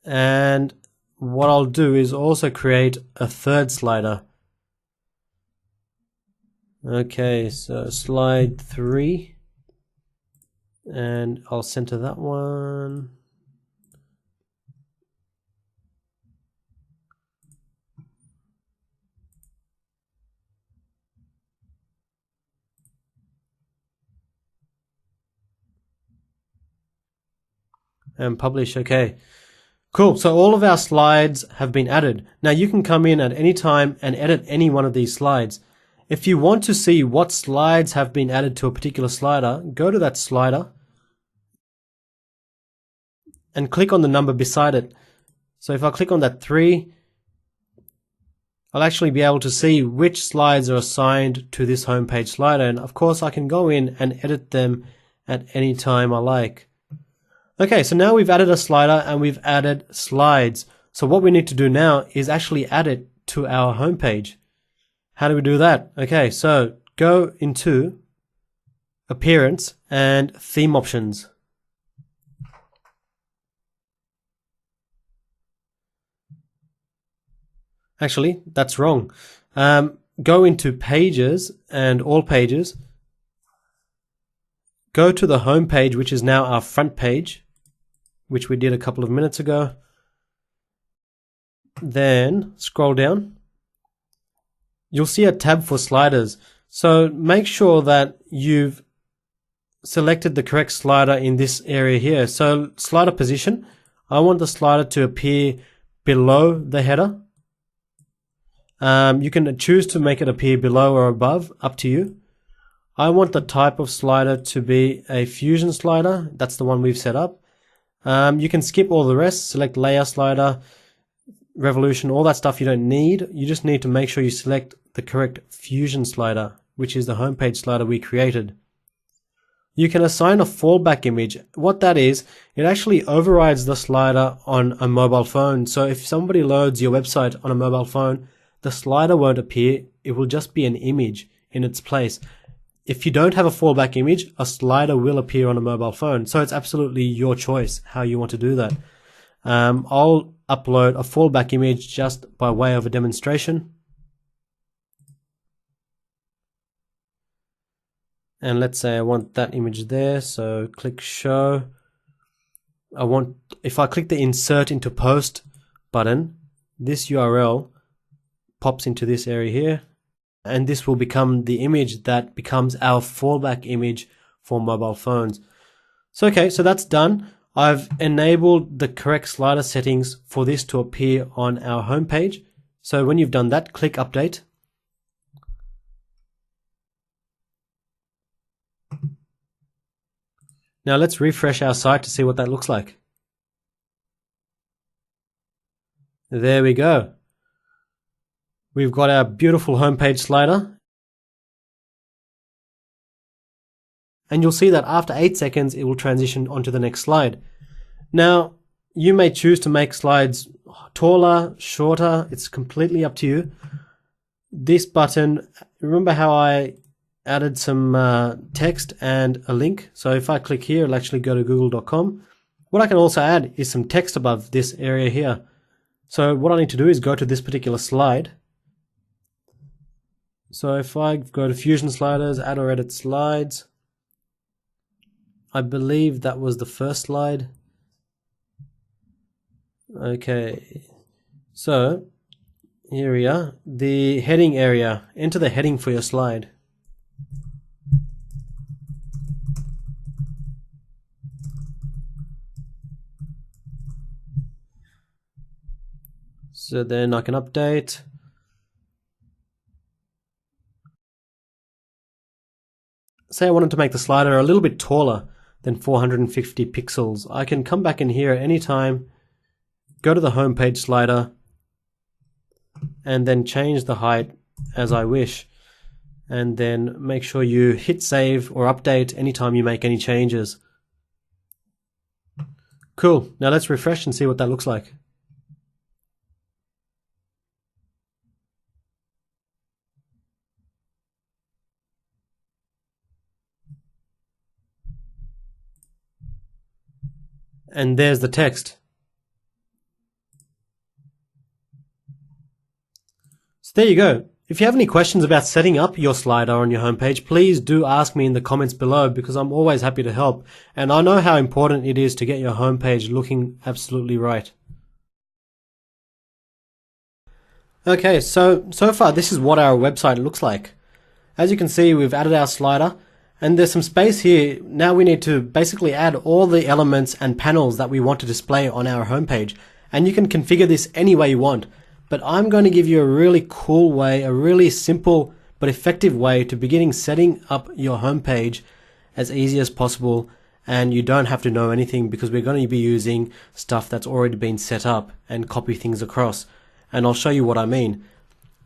And what I'll do is also create a third slider. Okay, so slide 3, and I'll center that one. And publish. Okay, cool. So all of our slides have been added. Now you can come in at any time and edit any one of these slides. If you want to see what slides have been added to a particular slider, go to that slider and click on the number beside it. So if I click on that 3, I'll actually be able to see which slides are assigned to this homepage slider. And of course I can go in and edit them at any time I like. Okay, so now we've added a slider and we've added slides. So what we need to do now is actually add it to our homepage. How do we do that? Okay, so go into Appearance and Theme Options. Actually, that's wrong. Go into Pages and All Pages. Go to the home page, which is now our front page, which we did a couple of minutes ago. Then scroll down. You'll see a tab for sliders. So make sure that you've selected the correct slider in this area here. So slider position, I want the slider to appear below the header. You can choose to make it appear below or above, up to you. I want the type of slider to be a fusion slider. That's the one we've set up. You can skip all the rest, select layer slider, revolution, all that stuff you don't need. You just need to make sure you select the correct fusion slider, which is the homepage slider we created. You can assign a fallback image. What that is, it actually overrides the slider on a mobile phone. So if somebody loads your website on a mobile phone, the slider won't appear. It will just be an image in its place. If you don't have a fallback image, a slider will appear on a mobile phone. So it's absolutely your choice how you want to do that. I'll upload a fallback image just by way of a demonstration. And let's say I want that image there. So click Show. If I click the Insert into Post button, this URL pops into this area here. And this will become the image that becomes our fallback image for mobile phones. So okay, so that's done. I've enabled the correct slider settings for this to appear on our homepage. So when you've done that, click Update. Now let's refresh our site to see what that looks like. There we go. We've got our beautiful homepage slider. And you'll see that after 8 seconds, it will transition onto the next slide. Now, you may choose to make slides taller, shorter. It's completely up to you. This button, remember how I added some text and a link? So if I click here, it'll actually go to google.com. What I can also add is some text above this area here. So what I need to do is go to this particular slide. So if I go to Fusion Sliders, add or edit slides, I believe that was the first slide. Okay, so here we are, the heading area. Enter the heading for your slide. So then I can update. Say I wanted to make the slider a little bit taller than 450 pixels. I can come back in here at any time, go to the home page slider, and then change the height as I wish. And then make sure you hit save or update anytime you make any changes. Cool. Now let's refresh and see what that looks like. And there's the text. So there you go. If you have any questions about setting up your slider on your homepage, please do ask me in the comments below, because I'm always happy to help. And I know how important it is to get your homepage looking absolutely right. Okay, so far this is what our website looks like. As you can see, we've added our slider, and there's some space here. Now we need to basically add all the elements and panels that we want to display on our homepage. And you can configure this any way you want. But I'm going to give you a really cool way, a really simple but effective way to beginning setting up your homepage as easy as possible. And you don't have to know anything, because we're going to be using stuff that's already been set up and copy things across. And I'll show you what I mean.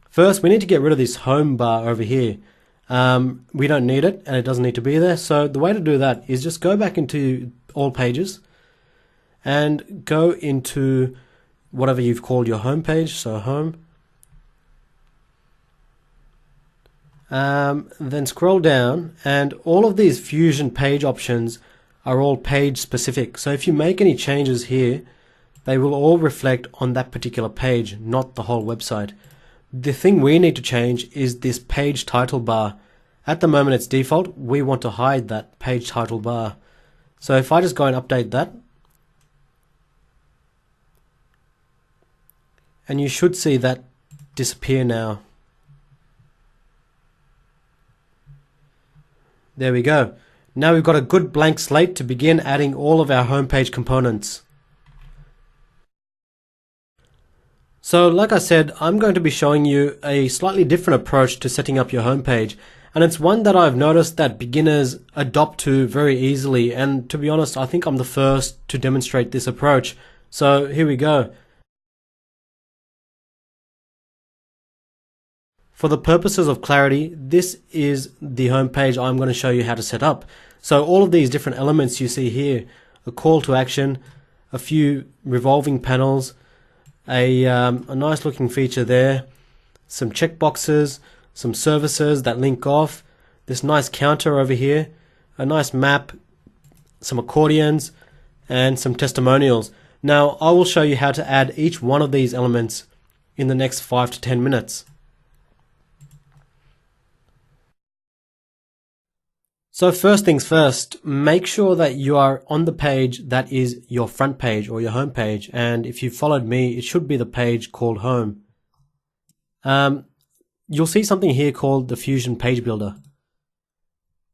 First, we need to get rid of this home bar over here. We don't need it, and it doesn't need to be there. So the way to do that is just go back into all pages and go into whatever you've called your home page, so home. Then scroll down, and all of these Fusion page options are all page specific. So if you make any changes here, they will all reflect on that particular page, not the whole website. The thing we need to change is this page title bar. At the moment it's default. We want to hide that page title bar. So if I just go and update that, and you should see that disappear now. There we go. Now we've got a good blank slate to begin adding all of our homepage components. So like I said, I'm going to be showing you a slightly different approach to setting up your homepage, and it's one that I've noticed that beginners adopt to very easily, and to be honest, I think I'm the first to demonstrate this approach. So here we go. For the purposes of clarity, this is the homepage I'm going to show you how to set up. So all of these different elements you see here, a call to action, a few revolving panels, a nice looking feature there, some checkboxes, some services that link off, this nice counter over here, a nice map, some accordions, and some testimonials. Now I will show you how to add each one of these elements in the next 5 to 10 minutes. So first things first, make sure that you are on the page that is your front page or your home page. And if you followed me, it should be the page called home. You'll see something here called the Fusion Page Builder.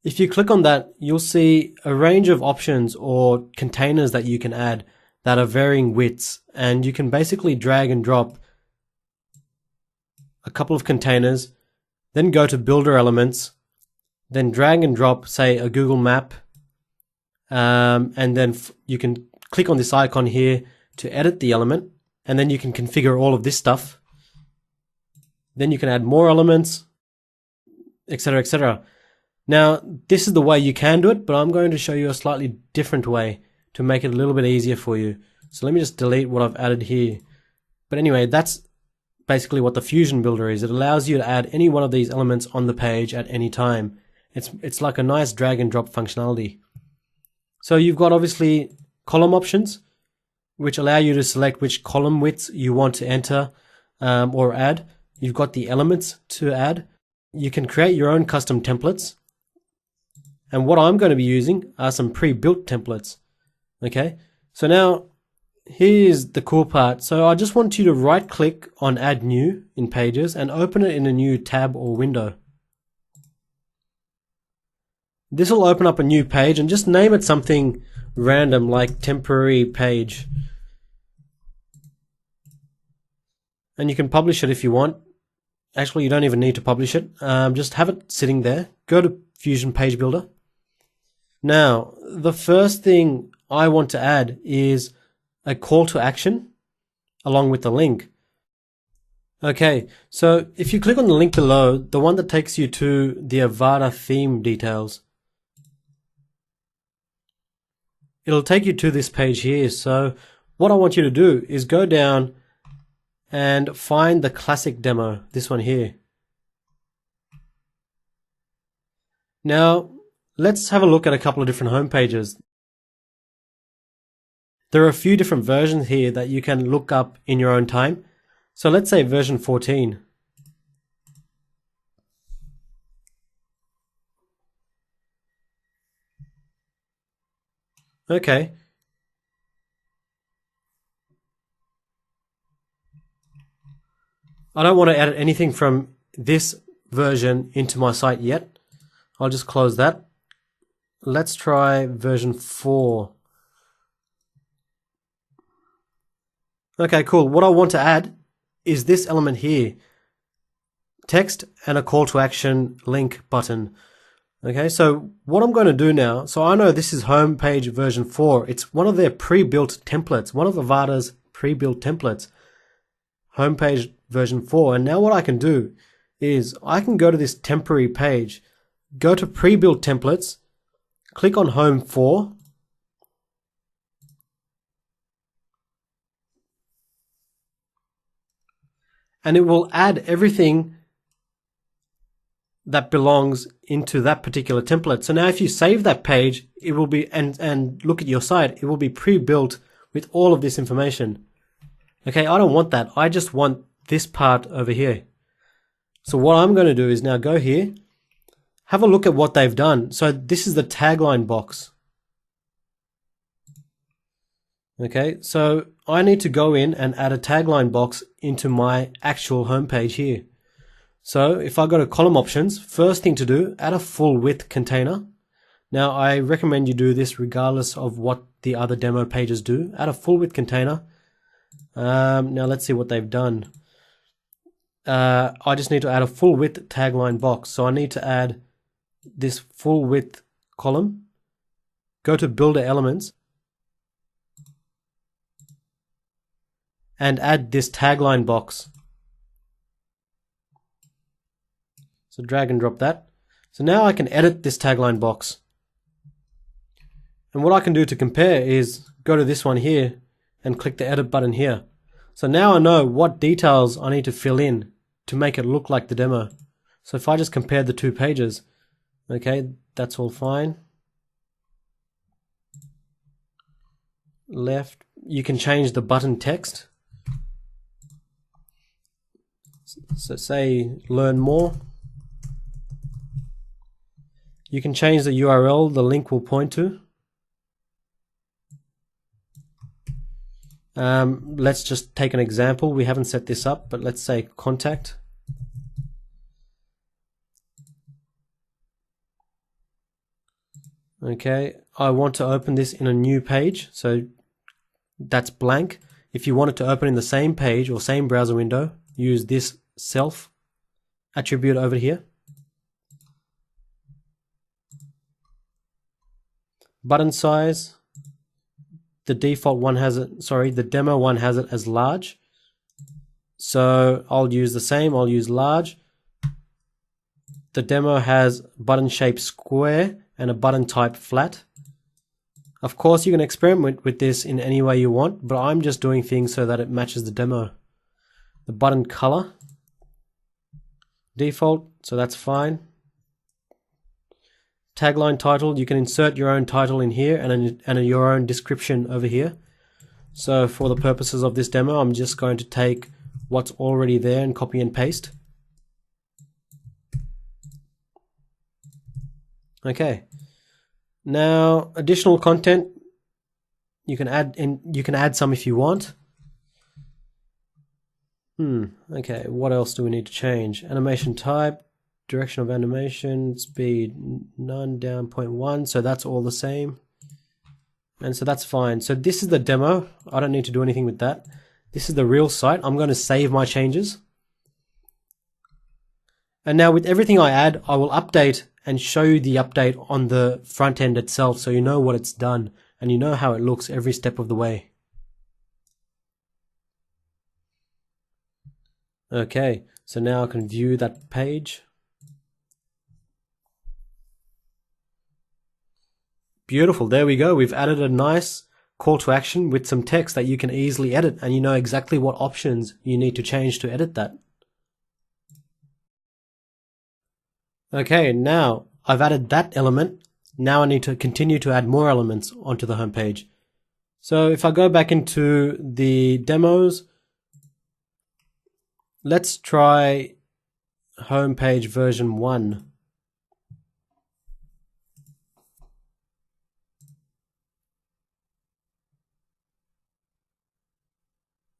If you click on that, you'll see a range of options or containers that you can add that are varying widths. And you can basically drag and drop a couple of containers, then go to Builder Elements, then drag and drop, say, a Google map, and then you can click on this icon here to edit the element, and then you can configure all of this stuff. Then you can add more elements, etc., etc. Now, this is the way you can do it, but I'm going to show you a slightly different way to make it a little bit easier for you. So let me just delete what I've added here. But anyway, that's basically what the Fusion Builder is. It allows you to add any one of these elements on the page at any time. It's like a nice drag and drop functionality. So you've got obviously column options. which allow you to select which column widths you want to enter or add. You've got the elements to add. You can create your own custom templates. And what I'm going to be using are some pre-built templates. Okay, so now here's the cool part. So I just want you to right click on add new in pages and open it in a new tab or window. This will open up a new page and just name it something random like temporary page. And you can publish it if you want. Actually, you don't even need to publish it. Just have it sitting there. Go to Fusion Page Builder. Now, the first thing I want to add is a call to action along with the link. Okay, so if you click on the link below, the one that takes you to the Avada theme details, it'll take you to this page here. So what I want you to do is go down and find the classic demo, this one here. Now, let's have a look at a couple of different home pages. There are a few different versions here that you can look up in your own time. So let's say version 14. Okay. I don't want to add anything from this version into my site yet. I'll just close that. Let's try version 4. Okay, cool. What I want to add is this element here. Text and a call to action link button. Okay, so what I'm going to do now, so I know this is homepage version 4. It's one of their pre-built templates, one of Avada's pre-built templates. Homepage version 4. And now what I can do is I can go to this temporary page, go to pre-built templates, click on Home 4, and it will add everything that belongs into that particular template. So now if you save that page, it will be, and look at your site, it will be pre-built with all of this information. Okay, I don't want that. I just want this part over here. So what I'm going to do is now go here, have a look at what they've done. So this is the tagline box. Okay, so I need to go in and add a tagline box into my actual homepage here. So if I go to column options, first thing to do, add a full width container. Now I recommend you do this regardless of what the other demo pages do. Add a full width container. Now let's see what they've done. I just need to add a full width tagline box. So I need to add this full width column. Go to Builder Elements and add this tagline box. So drag and drop that. So now I can edit this tagline box. And what I can do to compare is go to this one here and click the edit button here. So now I know what details I need to fill in to make it look like the demo. So if I just compare the two pages, okay, that's all fine. Left, you can change the button text. So say learn more. You can change the URL the link will point to. Let's just take an example. We haven't set this up, but let's say contact. Okay, I want to open this in a new page, so that's blank. If you want it to open in the same page or same browser window, use this self attribute over here. Button size, the default one has it, the demo one has it as large. So I'll use the same, I'll use large. The demo has button shape square and a button type flat. Of course you can experiment with this in any way you want, but I'm just doing things so that it matches the demo. The button color, default, so that's fine. Tagline title, you can insert your own title in here and your own description over here. So for the purposes of this demo, I'm just going to take what's already there and copy and paste. Okay. Now, additional content, you can add some if you want. Okay, what else do we need to change? Animation type, direction of animation, speed, none, down 0.1, so that's all the same. And so that's fine. So this is the demo. I don't need to do anything with that. This is the real site. I'm going to save my changes. And now with everything I add, I will update and show you the update on the front end itself, so you know what it's done and you know how it looks every step of the way. Okay, so now I can view that page. Beautiful, there we go. We've added a nice call to action with some text that you can easily edit, and you know exactly what options you need to change to edit that. Okay, now I've added that element. Now I need to continue to add more elements onto the home page. So if I go back into the demos, let's try homepage version 1.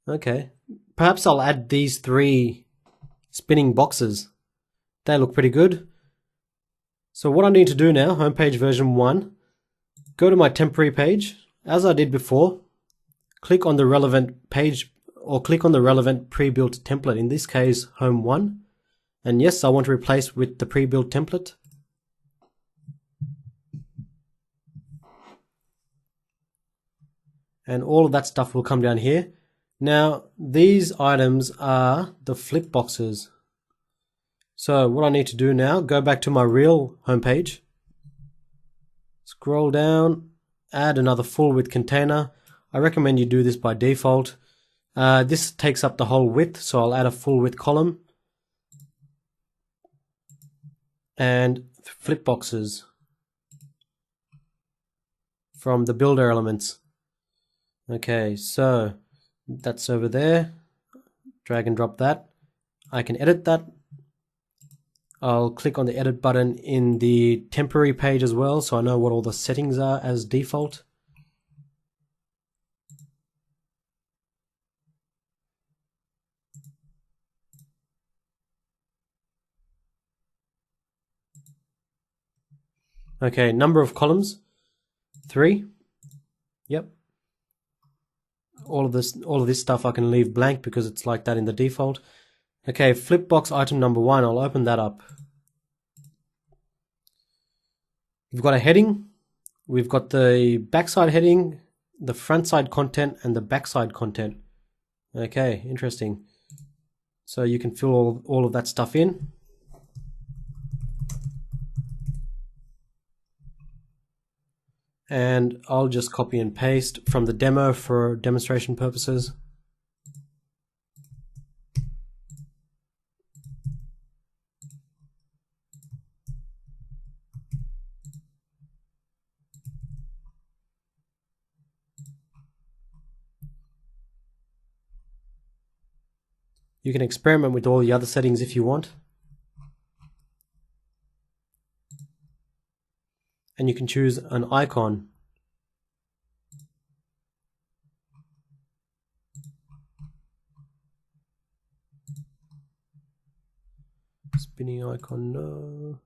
Okay, perhaps I'll add these 3 spinning boxes. They look pretty good. So what I need to do now, homepage version 1, go to my temporary page, as I did before, click on the relevant page or click on the relevant pre-built template, in this case home 1. And yes, I want to replace with the pre-built template. And all of that stuff will come down here. Now, these items are the flip boxes. So what I need to do now, go back to my real homepage, scroll down, add another full width container. I recommend you do this by default. This takes up the whole width, so I'll add a full width column. And flip boxes from the builder elements. Okay, so that's over there. Drag and drop that. I can edit that. I'll click on the edit button in the temporary page as well, so I know what all the settings are as default. Okay, number of columns, 3. Yep. All of this stuff I can leave blank because it's like that in the default. Okay, flipbox item number 1, I'll open that up. We've got a heading, we've got the backside heading, the front side content, and the backside content. Okay, interesting. So you can fill all of that stuff in. And I'll just copy and paste from the demo for demonstration purposes. You can experiment with all the other settings if you want. And you can choose an icon. Spinning icon, no.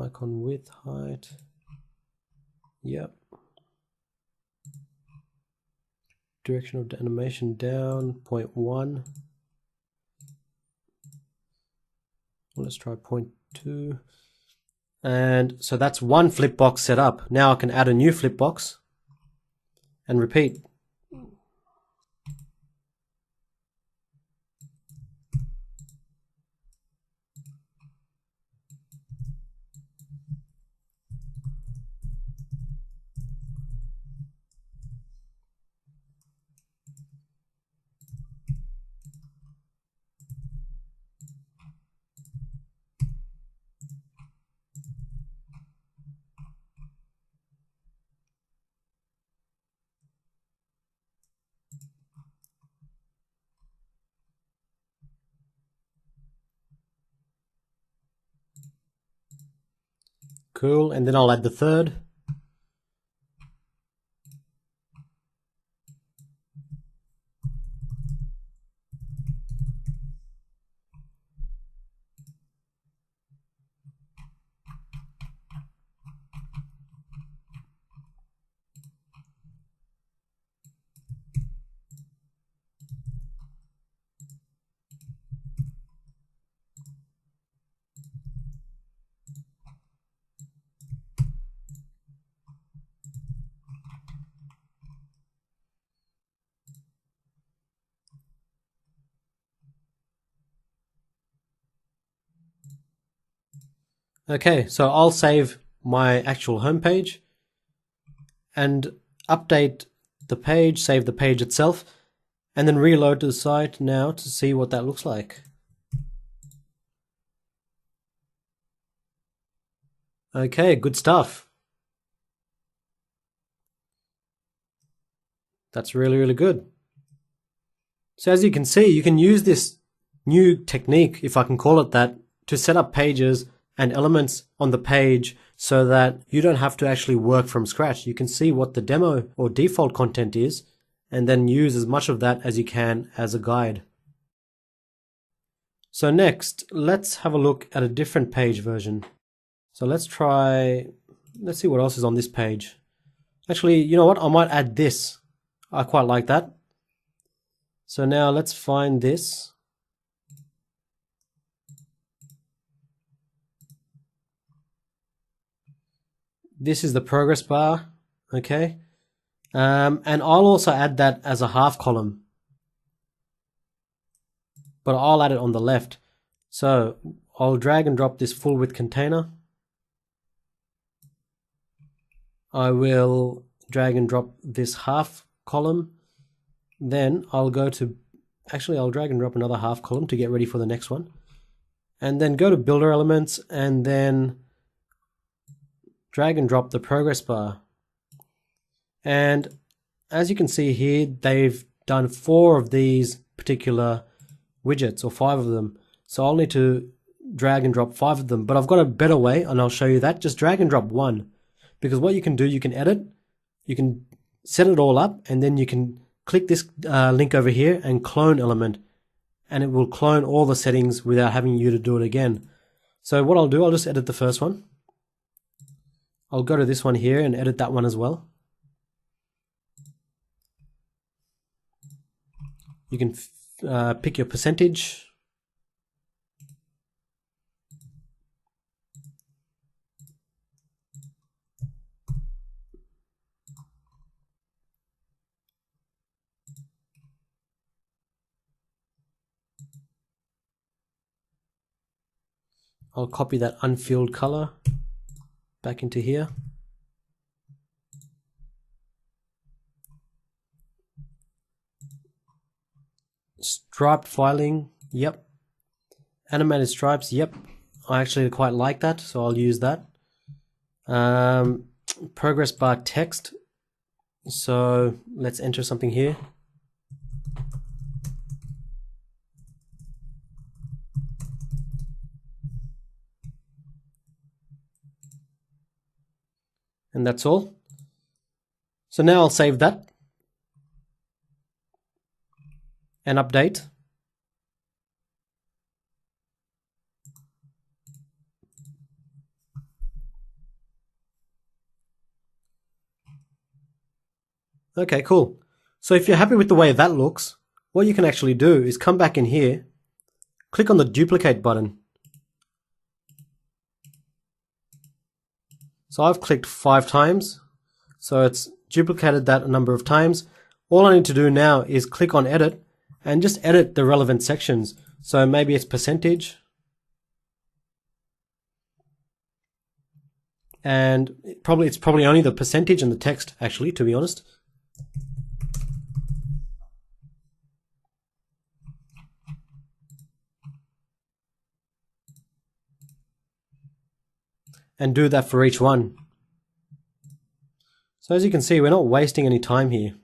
Icon width, height. Yep. Direction of the animation down, 0.1. Let's try 0.2. And so that's one flip box set up. Now I can add a new flip box and repeat. Cool, and then I'll add the third. Okay, so I'll save my actual home page and update the page, save the page itself, and then reload the site now to see what that looks like. Okay, good stuff. That's really, really good. So as you can see, you can use this new technique, if I can call it that, to set up pages and elements on the page so that you don't have to actually work from scratch. You can see what the demo or default content is and then use as much of that as you can as a guide. So next, let's have a look at a different page version. So let's see what else is on this page. Actually, you know what? I might add this. I quite like that. So now let's find this. This is the progress bar, okay? And I'll also add that as a half column, but I'll add it on the left. So I'll drag and drop this full width container. I will drag and drop this half column. Then I'll drag and drop another half column to get ready for the next one. And then go to builder elements and then drag and drop the progress bar. And as you can see here, they've done 4 of these particular widgets, or 5 of them. So I'll need to drag and drop 5 of them, but I've got a better way and I'll show you that. Just drag and drop 1, because what you can do, you can edit, you can set it all up, and then you can click this link over here and clone element, and it will clone all the settings without having you to do it again. So what I'll do, I'll just edit the first one. I'll go to this one here and edit that one as well. You can pick your percentage. I'll copy that unfilled color back into here. Striped filing, yep. Animated stripes, yep. I actually quite like that, so I'll use that. Progress bar text. So let's enter something here. And that's all. So now I'll save that and update. Okay, cool. So if you're happy with the way that looks, what you can actually do is come back in here, click on the duplicate button. So I've clicked 5 times, so it's duplicated that a number of times. All I need to do now is click on edit and just edit the relevant sections. So maybe it's percentage, and it's probably only the percentage and the text, actually, to be honest. And do that for each one. So as you can see, we're not wasting any time here.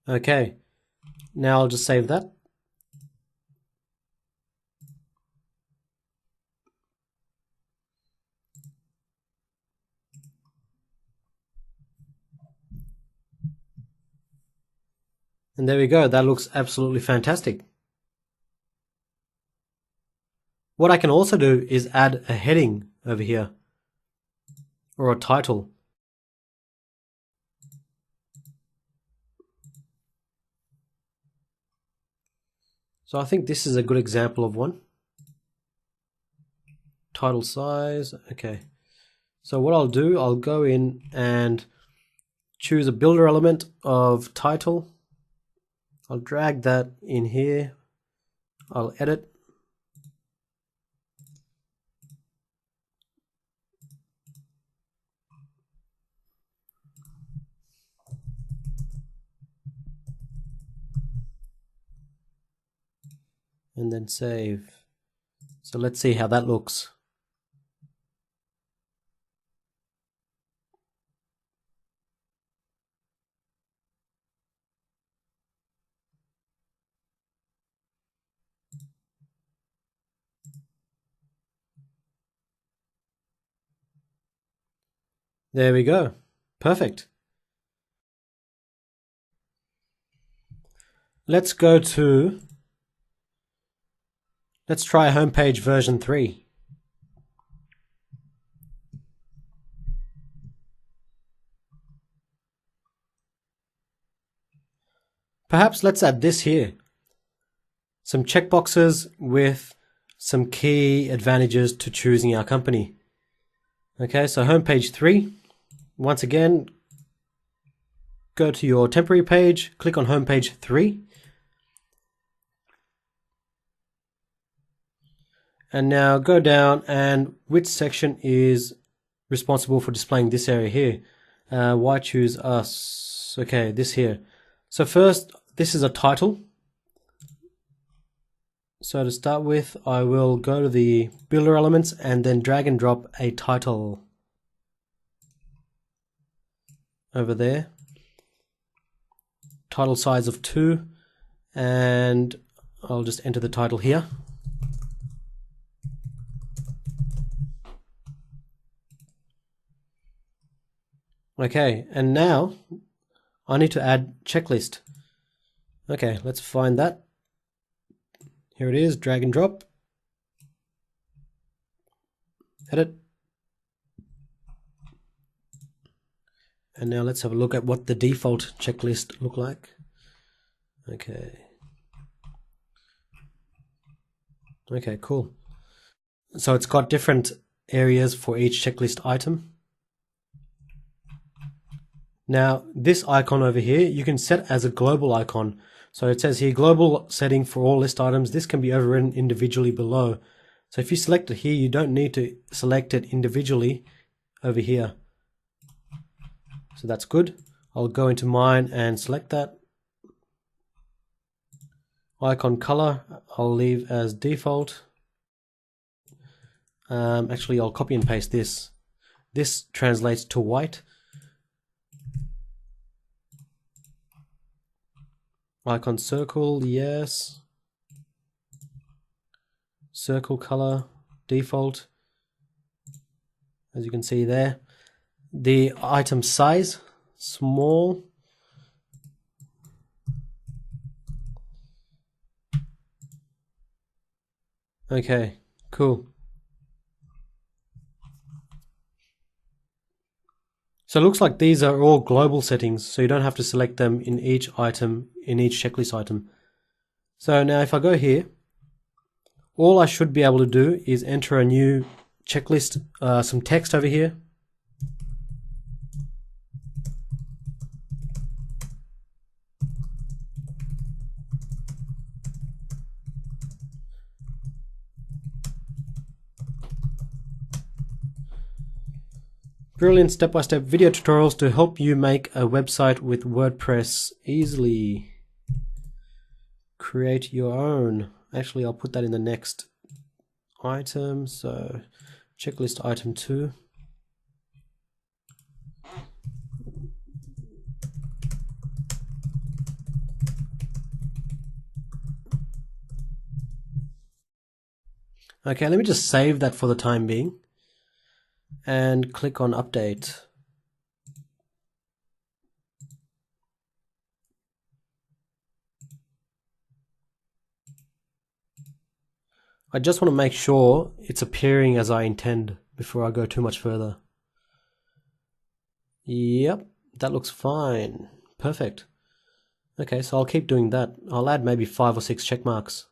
Okay, now I'll just save that. And there we go, that looks absolutely fantastic. What I can also do is add a heading over here, or a title. So I think this is a good example of one. Title size, okay. So what I'll do, I'll go in and choose a builder element of title. I'll drag that in here. I'll edit. And then save. So let's see how that looks. There we go. Perfect. Let's try homepage version 3. Perhaps let's add this here. Some checkboxes with some key advantages to choosing our company. Okay, so homepage 3. Once again, go to your temporary page, click on homepage 3. And now go down, and which section is responsible for displaying this area here? Why choose us? Okay, this here. So first, this is a title. So to start with, I will go to the builder elements and then drag and drop a title over there. Title size of 2, and I'll just enter the title here. Okay, and now I need to add checklist. Okay, let's find that. Here it is, drag and drop. Edit. And now let's have a look at what the default checklist look like. Okay. Okay, cool. So it's got different areas for each checklist item. Now, this icon over here, you can set as a global icon. So it says here, global setting for all list items. This can be overridden individually below. So if you select it here, you don't need to select it individually over here. So that's good. I'll go into mine and select that. Icon color, I'll leave as default. Actually, I'll copy and paste this. This translates to white. Icon circle, yes. Circle color, default. As you can see there. The item size, small. Okay, cool. So it looks like these are all global settings, so you don't have to select them in each item, in each checklist item. So now if I go here, all I should be able to do is enter a new checklist, some text over here. Brilliant step-by-step video tutorials to help you make a website with WordPress easily. Create your own. Actually, I'll put that in the next item. So checklist item 2. Okay, let me just save that for the time being and click on update. I just want to make sure it's appearing as I intend before I go too much further. Yep, that looks fine. Perfect. Okay, so I'll keep doing that. I'll add maybe 5 or 6 check marks.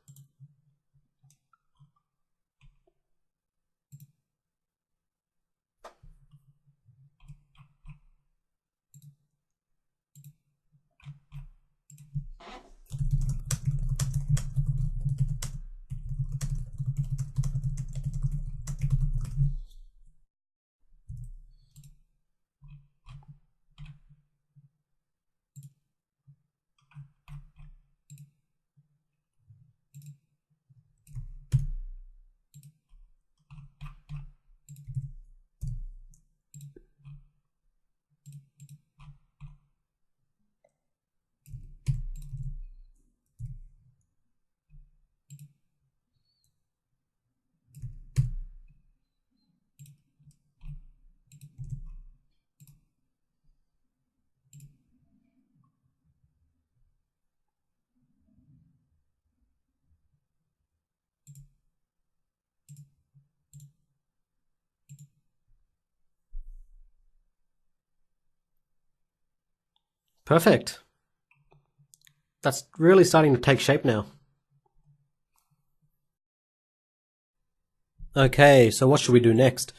Perfect. That's really starting to take shape now. Okay, so what should we do next?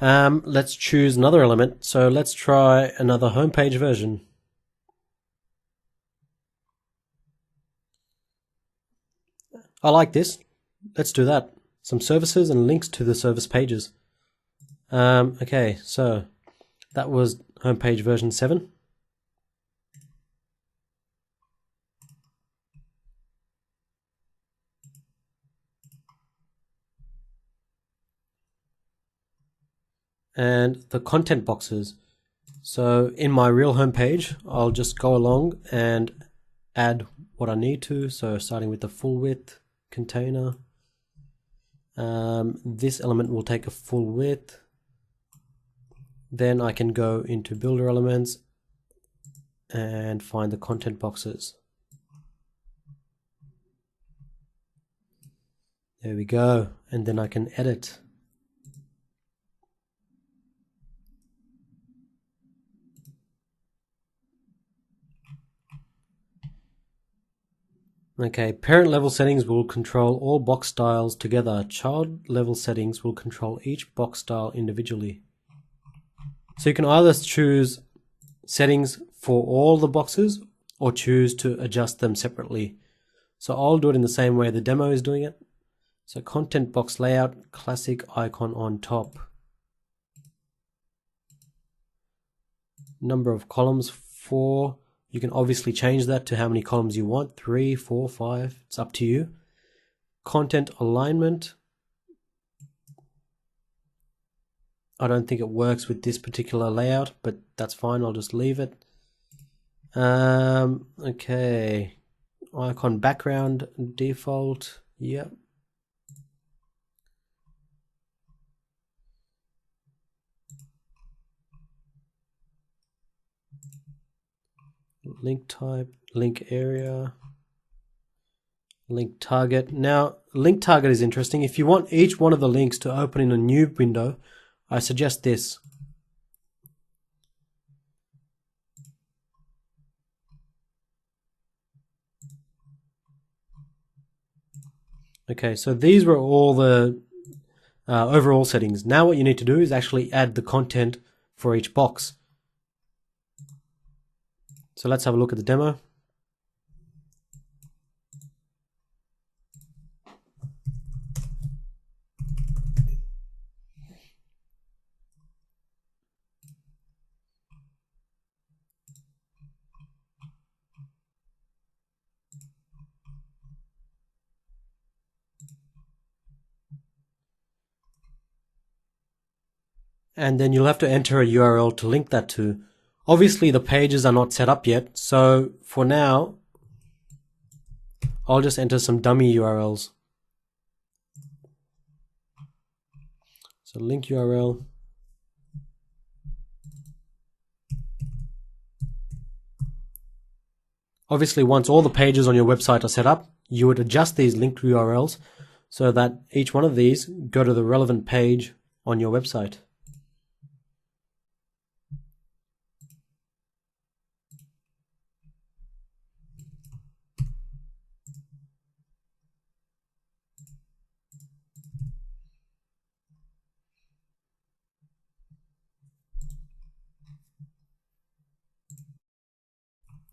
Let's choose another element. So let's try another homepage version. I like this. Let's do that. Some services and links to the service pages. Okay, so that was homepage version 7. And the content boxes. So in my real homepage, I'll just go along and add what I need to. So starting with the full width container. This element will take a full width. Then I can go into builder elements and find the content boxes. There we go. And then I can edit. Okay, parent level settings will control all box styles together. Child level settings will control each box style individually. So you can either choose settings for all the boxes or choose to adjust them separately. So I'll do it in the same way the demo is doing it. So content box layout, classic icon on top. Number of columns, 4. You can obviously change that to how many columns you want, 3, 4, 5, it's up to you. Content alignment. I don't think it works with this particular layout, but that's fine, I'll just leave it. Okay, icon background default, yep. Link type, link area, link target. Now, link target is interesting. If you want each one of the links to open in a new window, I suggest this. Okay, so these were all the overall settings. Now what you need to do is actually add the content for each box. So let's have a look at the demo. And then you'll have to enter a URL to link that to. Obviously the pages are not set up yet, so for now I'll just enter some dummy URLs. So link URL. Obviously, once all the pages on your website are set up, you would adjust these linked URLs so that each one of these go to the relevant page on your website.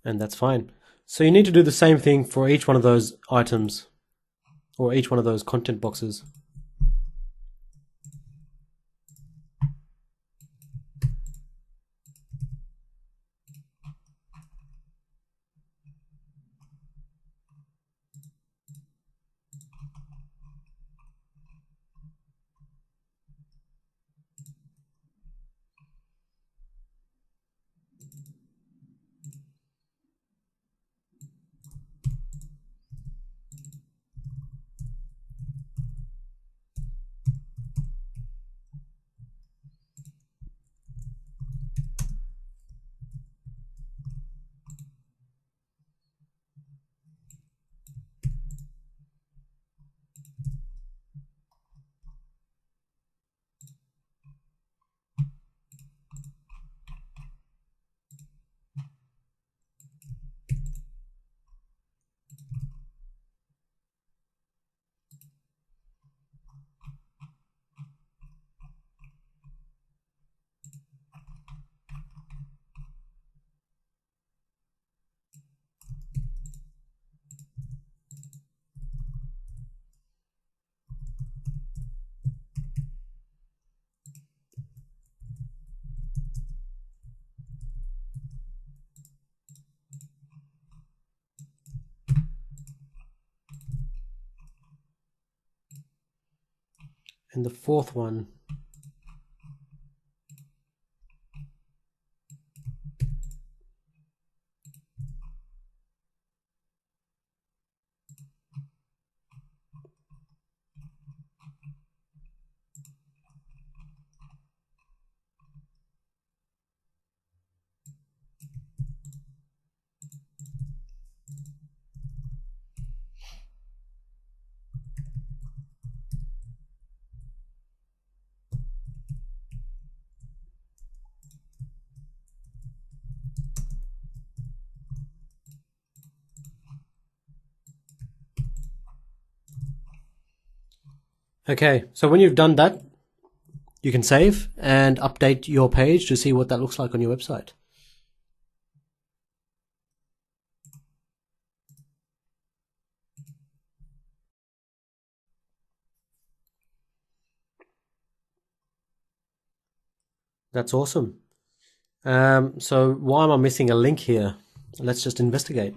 And that's fine. So you need to do the same thing for each one of those items or each one of those content boxes. And the fourth one, okay, so when you've done that, you can save and update your page to see what that looks like on your website. That's awesome. So why am I missing a link here? Let's just investigate.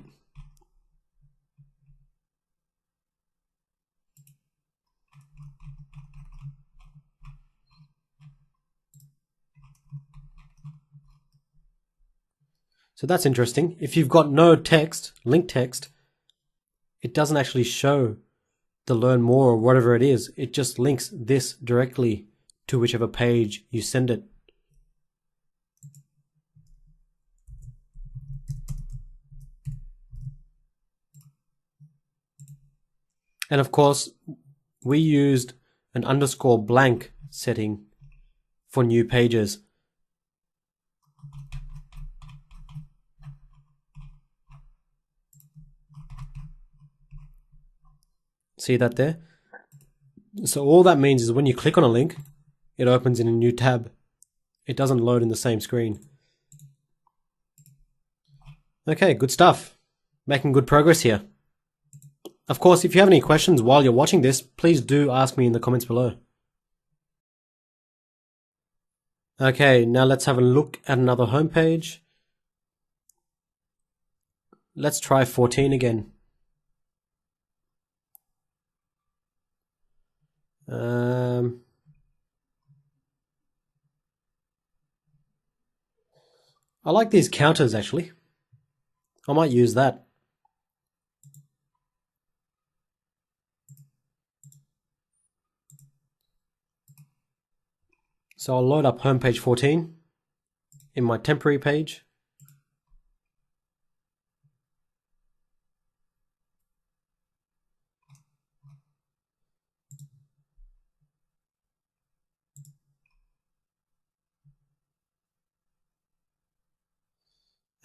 So that's interesting. If you've got no text, link text, it doesn't actually show the learn more or whatever it is. It just links this directly to whichever page you send it. And of course, we used an underscore blank setting for new pages. See that there? So all that means is when you click on a link, it opens in a new tab. It doesn't load in the same screen. Okay, good stuff. Making good progress here. Of course, if you have any questions while you're watching this, please do ask me in the comments below. Okay, now let's have a look at another homepage. Let's try 14 again. I like these counters actually. I might use that. So I'll load up home page 14 in my temporary page.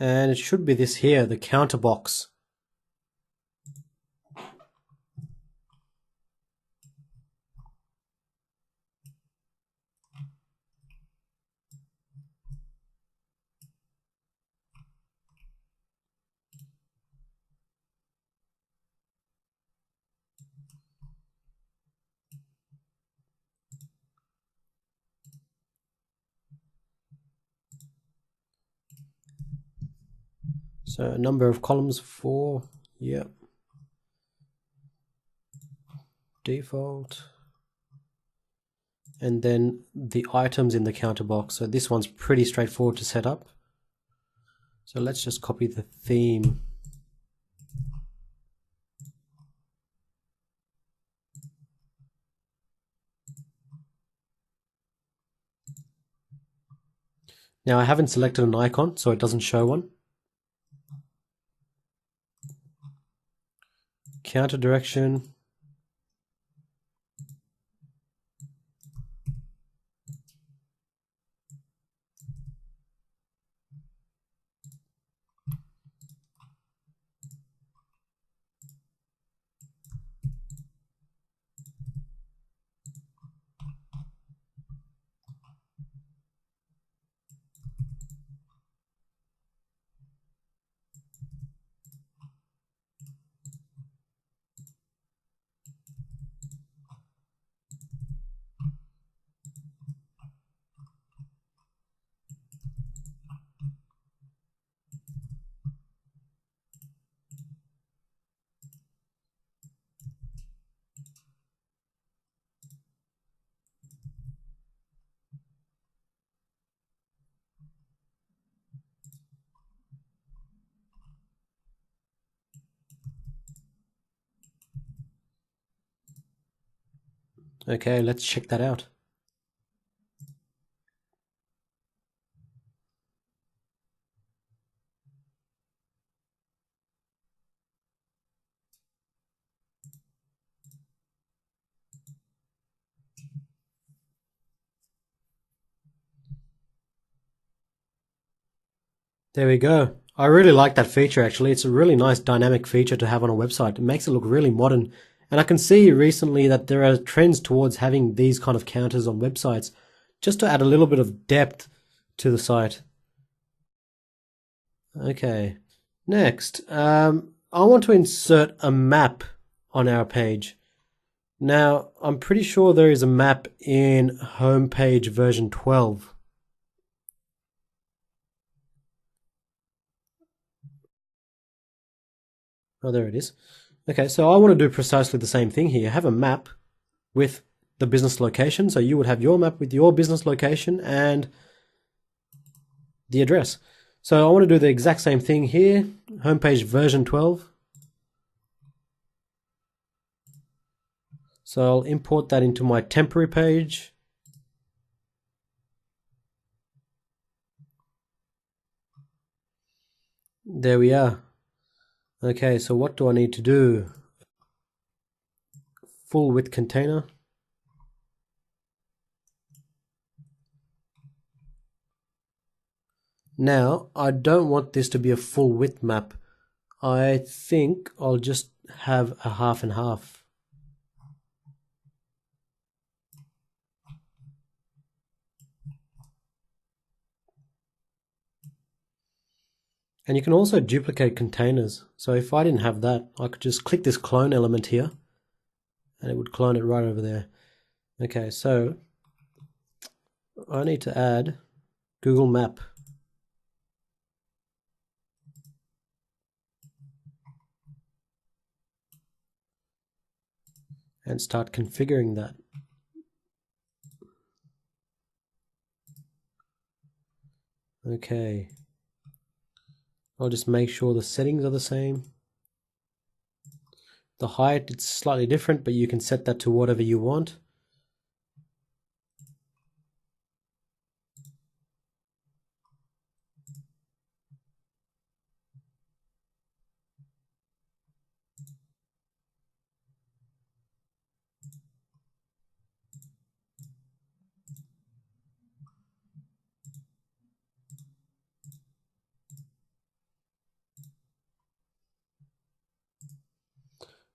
And it should be this here, the counter box. So a number of columns, 4, yep. Default. And then the items in the counter box. So this one's pretty straightforward to set up. So let's just copy the theme. Now I haven't selected an icon, so it doesn't show one. Counter direction. Okay, let's check that out. There we go. I really like that feature actually. It's a really nice dynamic feature to have on a website. It makes it look really modern. And I can see recently that there are trends towards having these kind of counters on websites just to add a little bit of depth to the site. Okay, next, I want to insert a map on our page. Now, I'm pretty sure there is a map in homepage version 12. Oh, there it is. Okay, so I want to do precisely the same thing here. Have a map with the business location. So you would have your map with your business location and the address. So I want to do the exact same thing here. Homepage version 12. So I'll import that into my temporary page. There we are. Okay, so what do I need to do? Full width container. Now, I don't want this to be a full width map. I think I'll just have a half and half. And you can also duplicate containers. So if I didn't have that, I could just click this clone element here and it would clone it right over there. Okay, so I need to add Google Map. And start configuring that. Okay. I'll just make sure the settings are the same. The height, it's slightly different, but you can set that to whatever you want.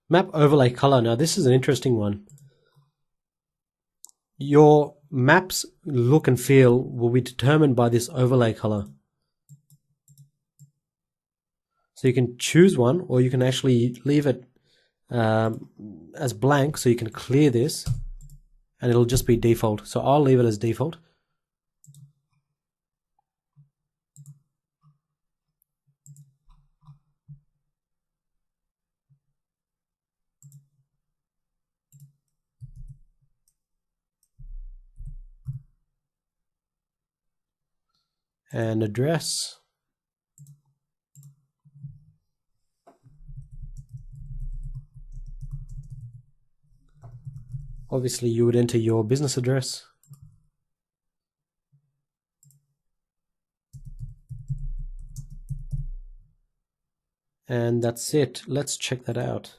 Map overlay color. Now this is an interesting one. Your map's look and feel will be determined by this overlay color. So you can choose one, or you can actually leave it as blank, so you can clear this and it'll just be default. So I'll leave it as default. And address. Obviously you would enter your business address. And that's it. Let's check that out.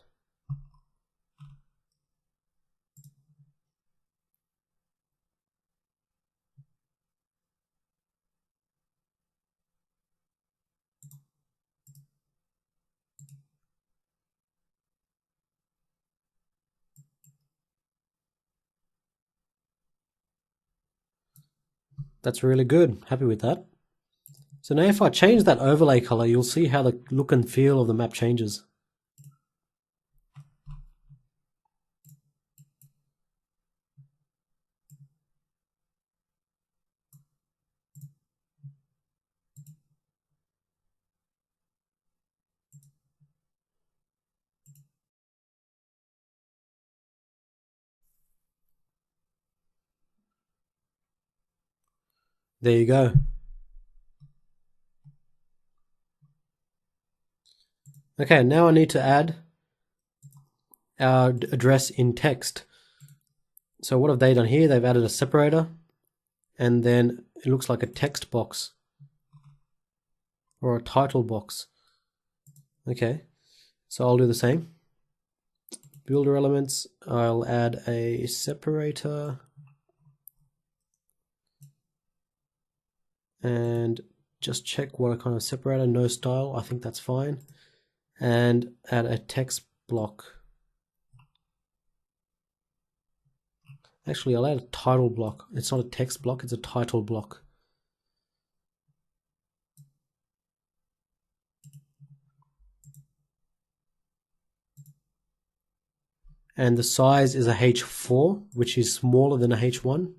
That's really good. Happy with that. So now if I change that overlay color, you'll see how the look and feel of the map changes. There you go. Okay, now I need to add our address in text. So what have they done here? They've added a separator, and then it looks like a text box or a title box. Okay, so I'll do the same. Builder elements, I'll add a separator and just check what kind of separator. No style, I think that's fine. And add a text block. Actually, I'll add a title block. It's not a text block, it's a title block. And the size is a H4, which is smaller than a H1.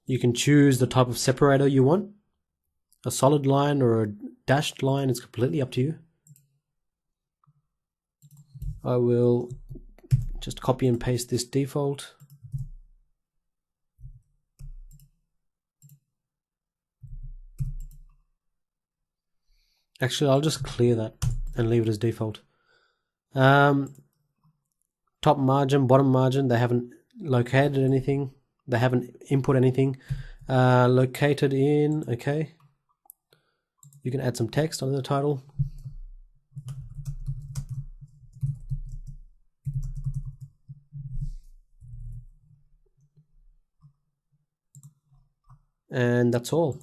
You can choose the type of separator you want. A solid line or a dashed line, it's completely up to you. I will just copy and paste this default. Actually, I'll just clear that and leave it as default. Top margin, bottom margin, they haven't located anything. They haven't input anything. Located in, okay. You can add some text under the title. And that's all.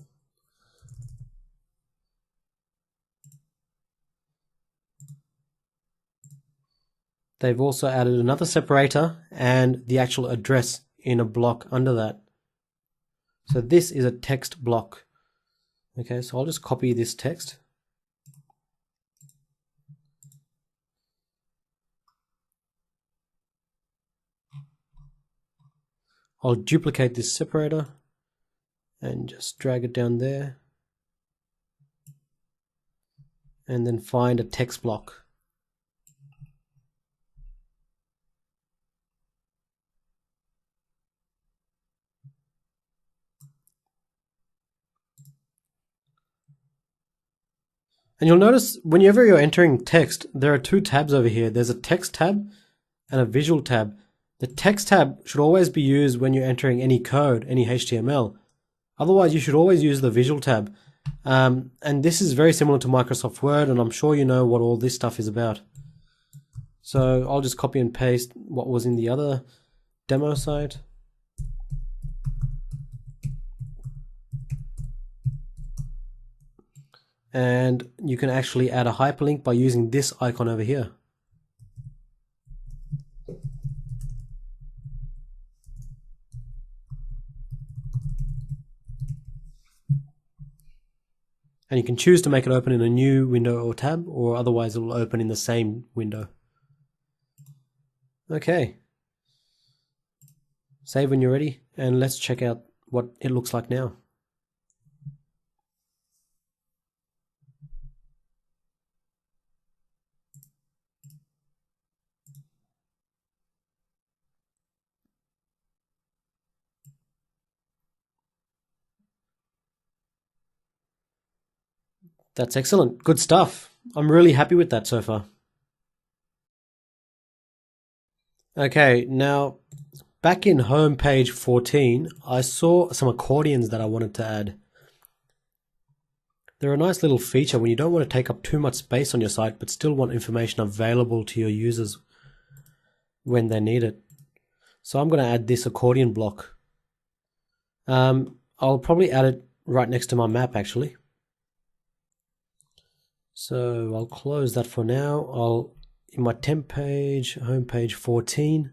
They've also added another separator and the actual address in a block under that. So this is a text block. Okay, so I'll just copy this text. I'll duplicate this separator and just drag it down there. And then find a text block. And you'll notice whenever you're entering text, there are two tabs over here. There's a text tab and a visual tab. The text tab should always be used when you're entering any code, any HTML. Otherwise, you should always use the visual tab. And this is very similar to Microsoft Word, and I'm sure you know what all this stuff is about. So I'll just copy and paste what was in the other demo site. and you can actually add a hyperlink by using this icon over here. And you can choose to make it open in a new window or tab, or otherwise it will open in the same window. Okay. Save when you're ready, and let's check out what it looks like now. That's excellent. Good stuff. I'm really happy with that so far. Okay, now back in home page 14, I saw some accordions that I wanted to add. They're a nice little feature when you don't want to take up too much space on your site, but still want information available to your users when they need it. So I'm going to add this accordion block. I'll probably add it right next to my map actually. So I'll close that for now. In my temp page, home page 14.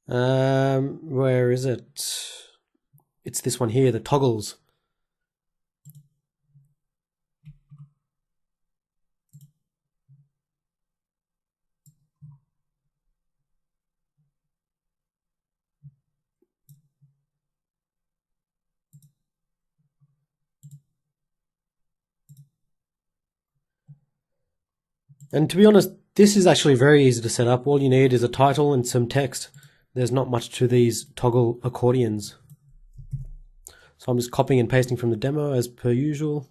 Where is it? It's this one here, the toggles. And to be honest, this is actually very easy to set up. All you need is a title and some text. There's not much to these toggle accordions. So I'm just copying and pasting from the demo as per usual.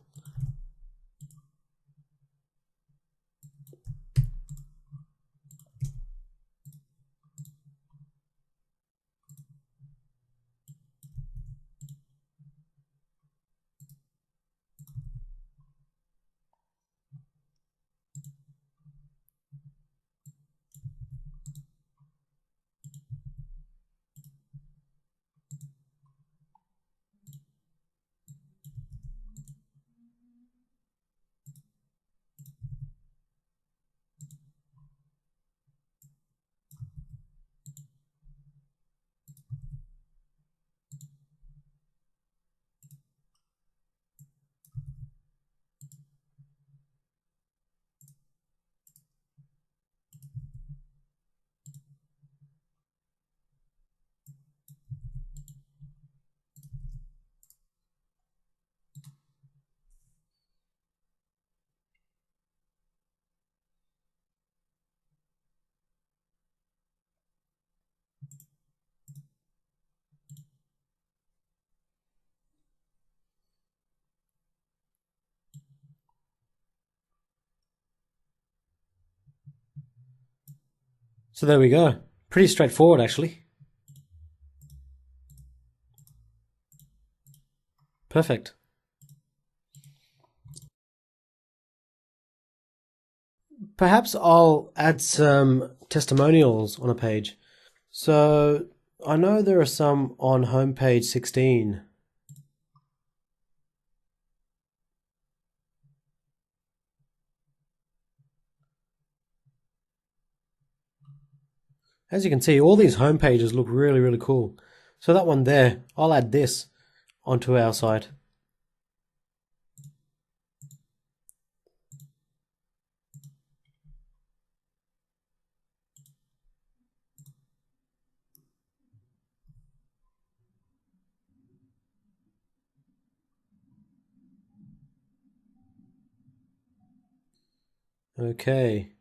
So there we go. Pretty straightforward actually. Perfect. Perhaps I'll add some testimonials on a page. So I know there are some on home page 16. As you can see, all these home pages look really, really cool. So that one there, I'll add this onto our site. Okay.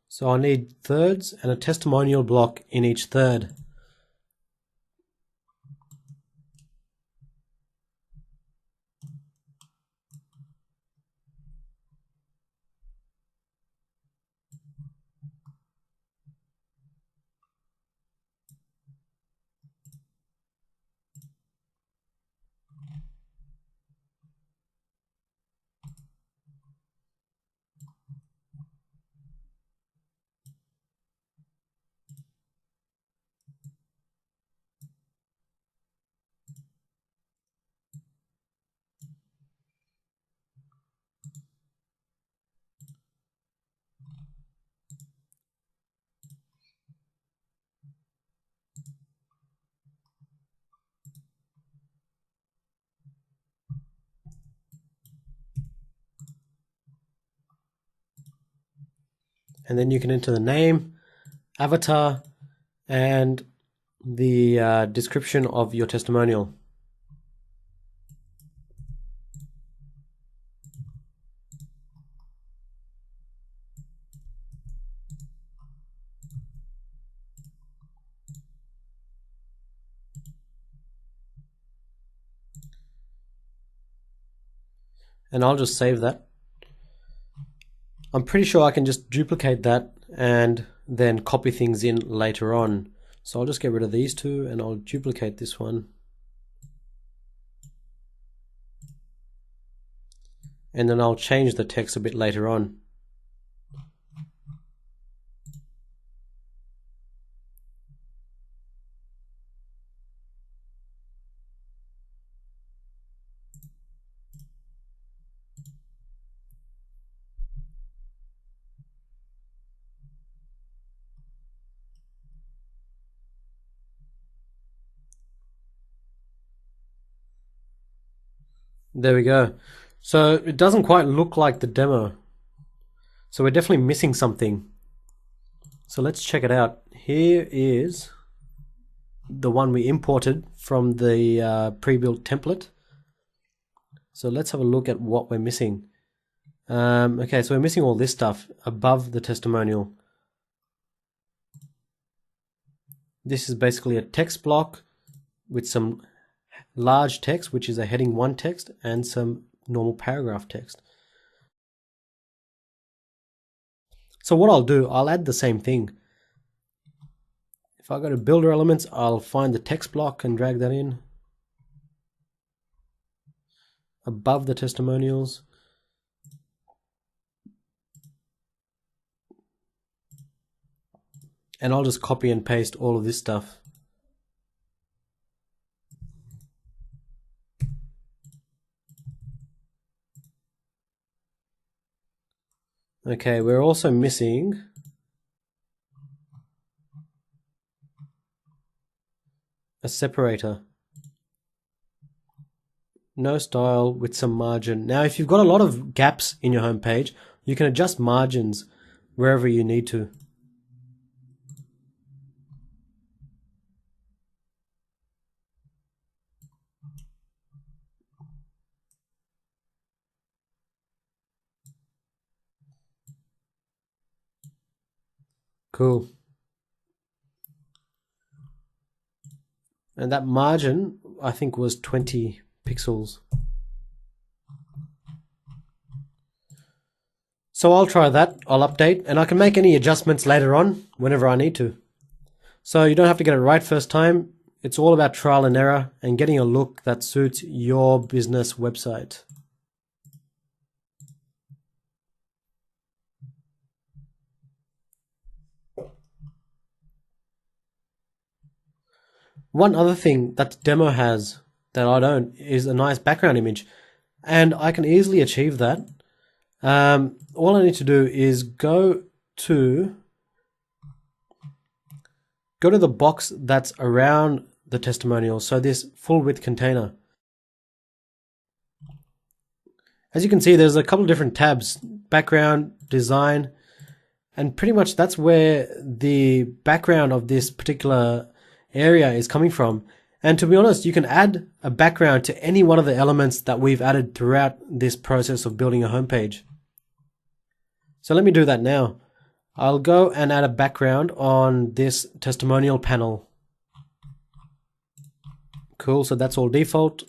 So I need thirds and a testimonial block in each third. and then you can enter the name, avatar, and the description of your testimonial. And I'll just save that. I'm pretty sure I can just duplicate that and then copy things in later on. So I'll just get rid of these two and I'll duplicate this one. And then I'll change the text a bit later on. There we go. So it doesn't quite look like the demo. So we're definitely missing something. So let's check it out. Here is the one we imported from the pre-built template. So let's have a look at what we're missing. Okay, so we're missing all this stuff above the testimonial. This is basically a text block with some large text, which is a heading 1 text, and some normal paragraph text. So what I'll do, I'll add the same thing. If I go to builder elements, I'll find the text block and drag that in above the testimonials. And I'll just copy and paste all of this stuff. Okay, we're also missing a separator. No style with some margin. Now, if you've got a lot of gaps in your home page, you can adjust margins wherever you need to. Cool. And that margin, I think, was 20 pixels. So I'll try that, I'll update, and I can make any adjustments later on whenever I need to. So you don't have to get it right first time. It's all about trial and error and getting a look that suits your business website. One other thing that the demo has that I don't is a nice background image, and I can easily achieve that. All I need to do is go to the box that's around the testimonial, so this full width container. As you can see, there's a couple of different tabs: background, design, and pretty much that's where the background of this particular area is coming from. And to be honest, you can add a background to any one of the elements that we've added throughout this process of building a homepage. So let me do that now. I'll go and add a background on this testimonial panel. Cool, so that's all default.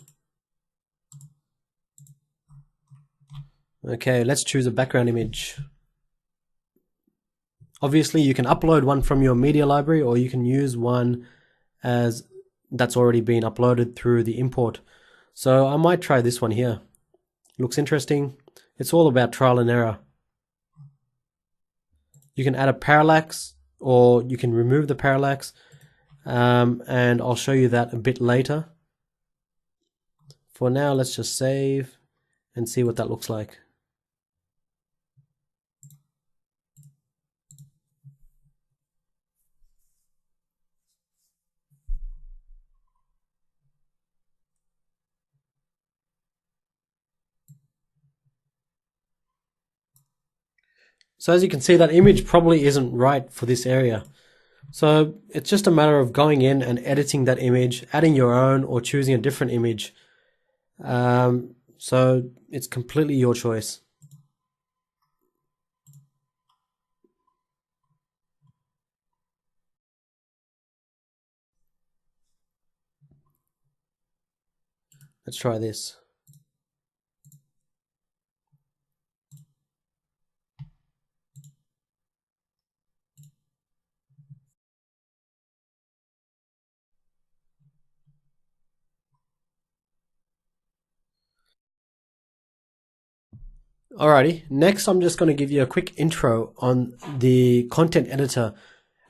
Okay, let's choose a background image. Obviously, you can upload one from your media library, or you can use one as that's already been uploaded through the import. So I might try this one here. Looks interesting. It's all about trial and error. You can add a parallax, or you can remove the parallax, and I'll show you that a bit later. For now, let's just save and see what that looks like. So as you can see, that image probably isn't right for this area. So it's just a matter of going in and editing that image, adding your own or choosing a different image. So it's completely your choice. Let's try this. Alrighty, next I'm just going to give you a quick intro on the content editor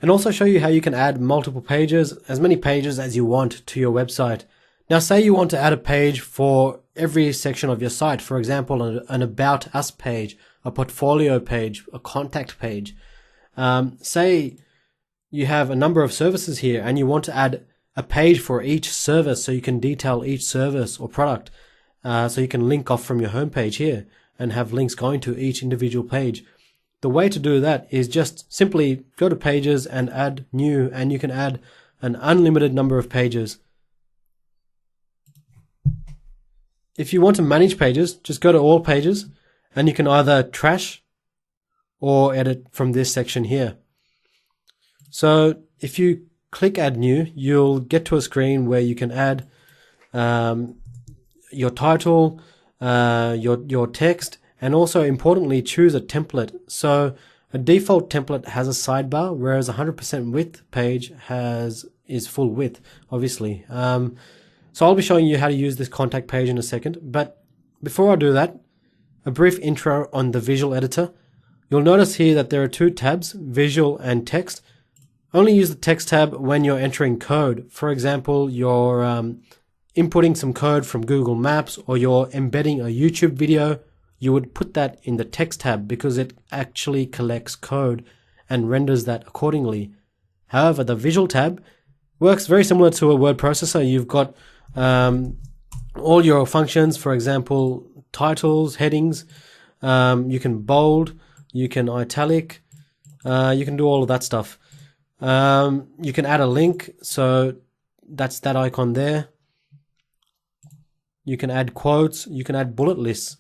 and also show you how you can add multiple pages, as many pages as you want to your website. Now say you want to add a page for every section of your site, for example an About Us page, a portfolio page, a contact page. Say you have a number of services here and you want to add a page for each service so you can detail each service or product, so you can link off from your homepage here and have links going to each individual page. The way to do that is just simply go to pages and add new, and you can add an unlimited number of pages. If you want to manage pages, just go to all pages and you can either trash or edit from this section here. So if you click add new, you'll get to a screen where you can add your title, your text, and also importantly choose a template. So a default template has a sidebar, whereas 100% width page is full width, obviously. So I'll be showing you how to use this contact page in a second, but before I do that, a brief intro on the visual editor. You'll notice here that there are two tabs, visual and text. Only use the text tab when you're entering code. For example, you're inputting some code from Google Maps, or you're embedding a YouTube video, you would put that in the text tab because it actually collects code and renders that accordingly. However, the visual tab works very similar to a word processor. You've got all your functions, for example, titles, headings, you can bold, you can italic, you can do all of that stuff. You can add a link, so that's that icon there. You can add quotes, you can add bullet lists.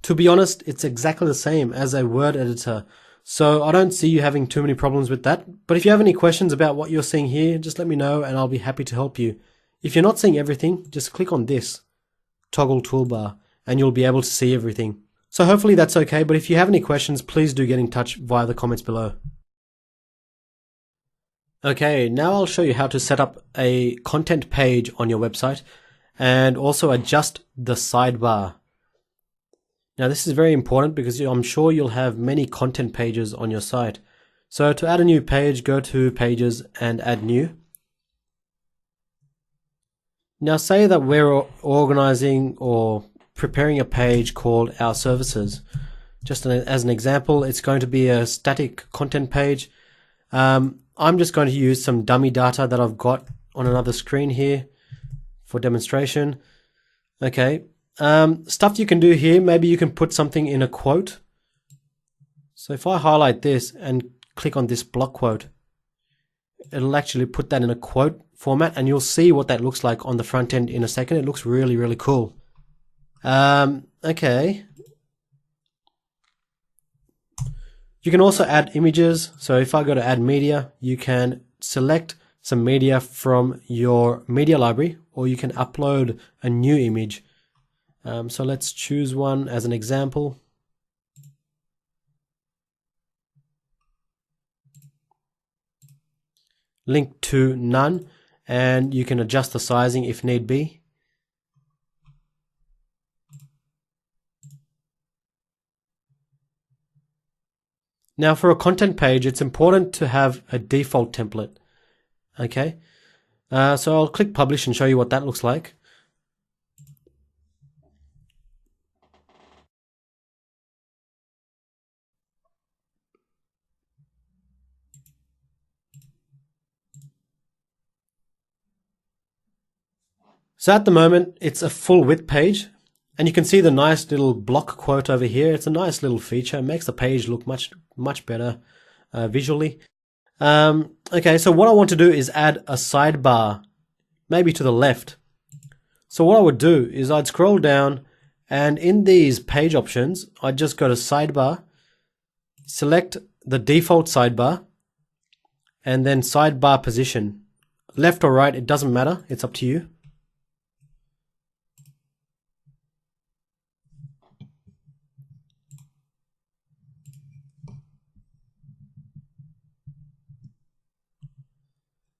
To be honest, it's exactly the same as a word editor, so I don't see you having too many problems with that. But if you have any questions about what you're seeing here, just let me know and I'll be happy to help you. If you're not seeing everything, just click on this toggle toolbar and you'll be able to see everything. So hopefully that's okay, but if you have any questions, please do get in touch via the comments below. Okay, now I'll show you how to set up a content page on your website and also adjust the sidebar. Now this is very important because I'm sure you'll have many content pages on your site. So to add a new page, go to Pages and Add New. Now say that we're organizing or preparing a page called Our Services. Just as an example, it's going to be a static content page. I'm just going to use some dummy data that I've got on another screen here for demonstration. Okay, stuff you can do here, maybe you can put something in a quote. So if I highlight this and click on this block quote, it'll actually put that in a quote format, and you'll see what that looks like on the front end in a second. It looks really, really cool. Okay. You can also add images. So if I go to add media, you can select some media from your media library, or you can upload a new image. So let's choose one as an example. Link to none, and you can adjust the sizing if need be. Now for a content page, it's important to have a default template. Okay, so I'll click publish and show you what that looks like. So at the moment, it's a full width page. And you can see the nice little block quote over here. It's a nice little feature. It makes the page look much better visually. Okay, so what I want to do is add a sidebar, maybe to the left. So what I would do is I'd scroll down, and in these page options, I'd just go to sidebar, select the default sidebar, and then sidebar position. Left or right, it doesn't matter. It's up to you.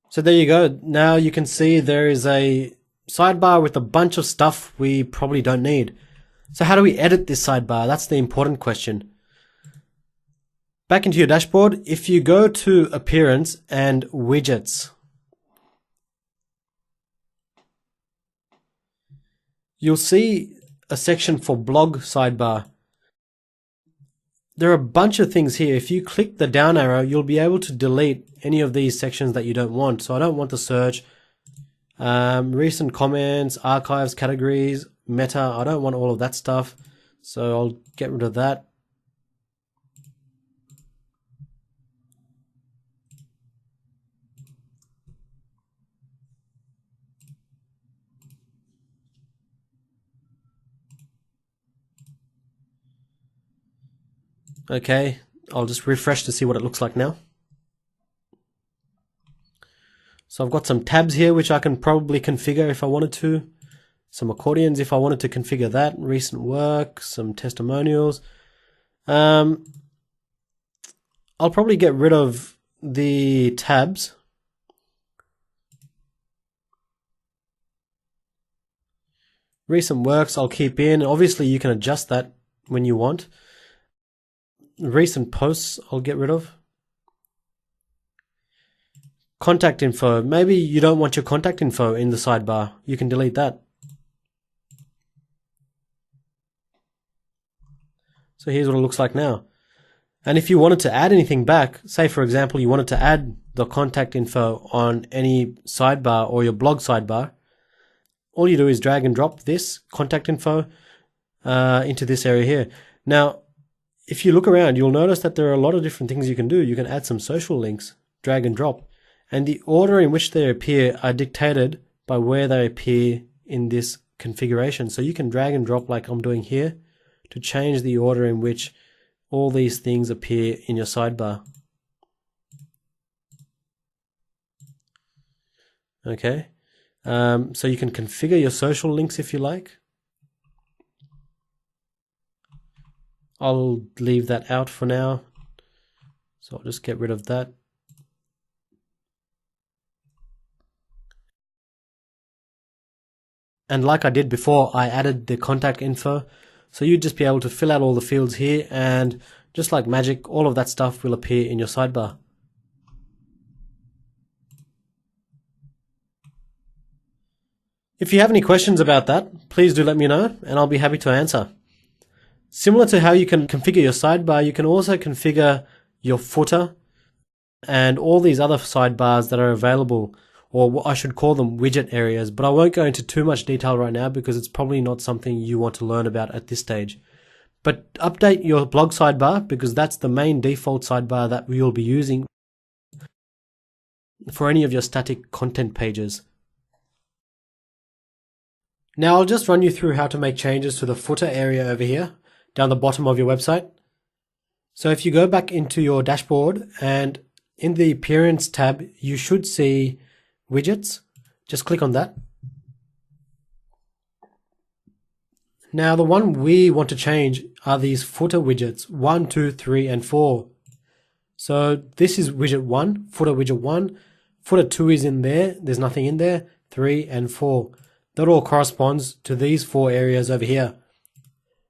So there you go. Now you can see there is a sidebar with a bunch of stuff we probably don't need. So how do we edit this sidebar? That's the important question. Back into your dashboard, if you go to Appearance and Widgets, you'll see a section for Blog Sidebar. There are a bunch of things here. If you click the down arrow, you'll be able to delete any of these sections that you don't want. So I don't want the search, recent comments, archives, categories, meta. I don't want all of that stuff. So I'll get rid of that. Okay, I'll just refresh to see what it looks like now. So I've got some tabs here which I can probably configure if I wanted to. Some accordions if I wanted to configure that. Recent work, some testimonials. I'll probably get rid of the tabs. Recent works I'll keep in. Obviously you can adjust that when you want. Recent posts I'll get rid of. Contact info. Maybe you don't want your contact info in the sidebar. You can delete that. So here's what it looks like now. And if you wanted to add anything back, say for example you wanted to add the contact info on any sidebar or your blog sidebar, all you do is drag and drop this contact info into this area here. Now if you look around, you'll notice that there are a lot of different things you can do. You can add some social links, drag and drop, and the order in which they appear are dictated by where they appear in this configuration. So you can drag and drop like I'm doing here to change the order in which all these things appear in your sidebar. Okay, so you can configure your social links if you like. I'll leave that out for now. So I'll just get rid of that. And like I did before, I added the contact info. So you'd just be able to fill out all the fields here, and just like magic, all of that stuff will appear in your sidebar. If you have any questions about that, please do let me know and I'll be happy to answer. Similar to how you can configure your sidebar, you can also configure your footer and all these other sidebars that are available, or what I should call them widget areas, but I won't go into too much detail right now because it's probably not something you want to learn about at this stage. But update your blog sidebar because that's the main default sidebar that we will be using for any of your static content pages. Now I'll just run you through how to make changes to the footer area over here, down the bottom of your website. So if you go back into your dashboard and in the Appearance tab, you should see widgets. Just click on that. Now the one we want to change are these footer widgets 1, 2, 3, and 4. So this is widget 1, footer widget 1. Footer 2 is in there. There's nothing in there. 3 and 4. That all corresponds to these 4 areas over here.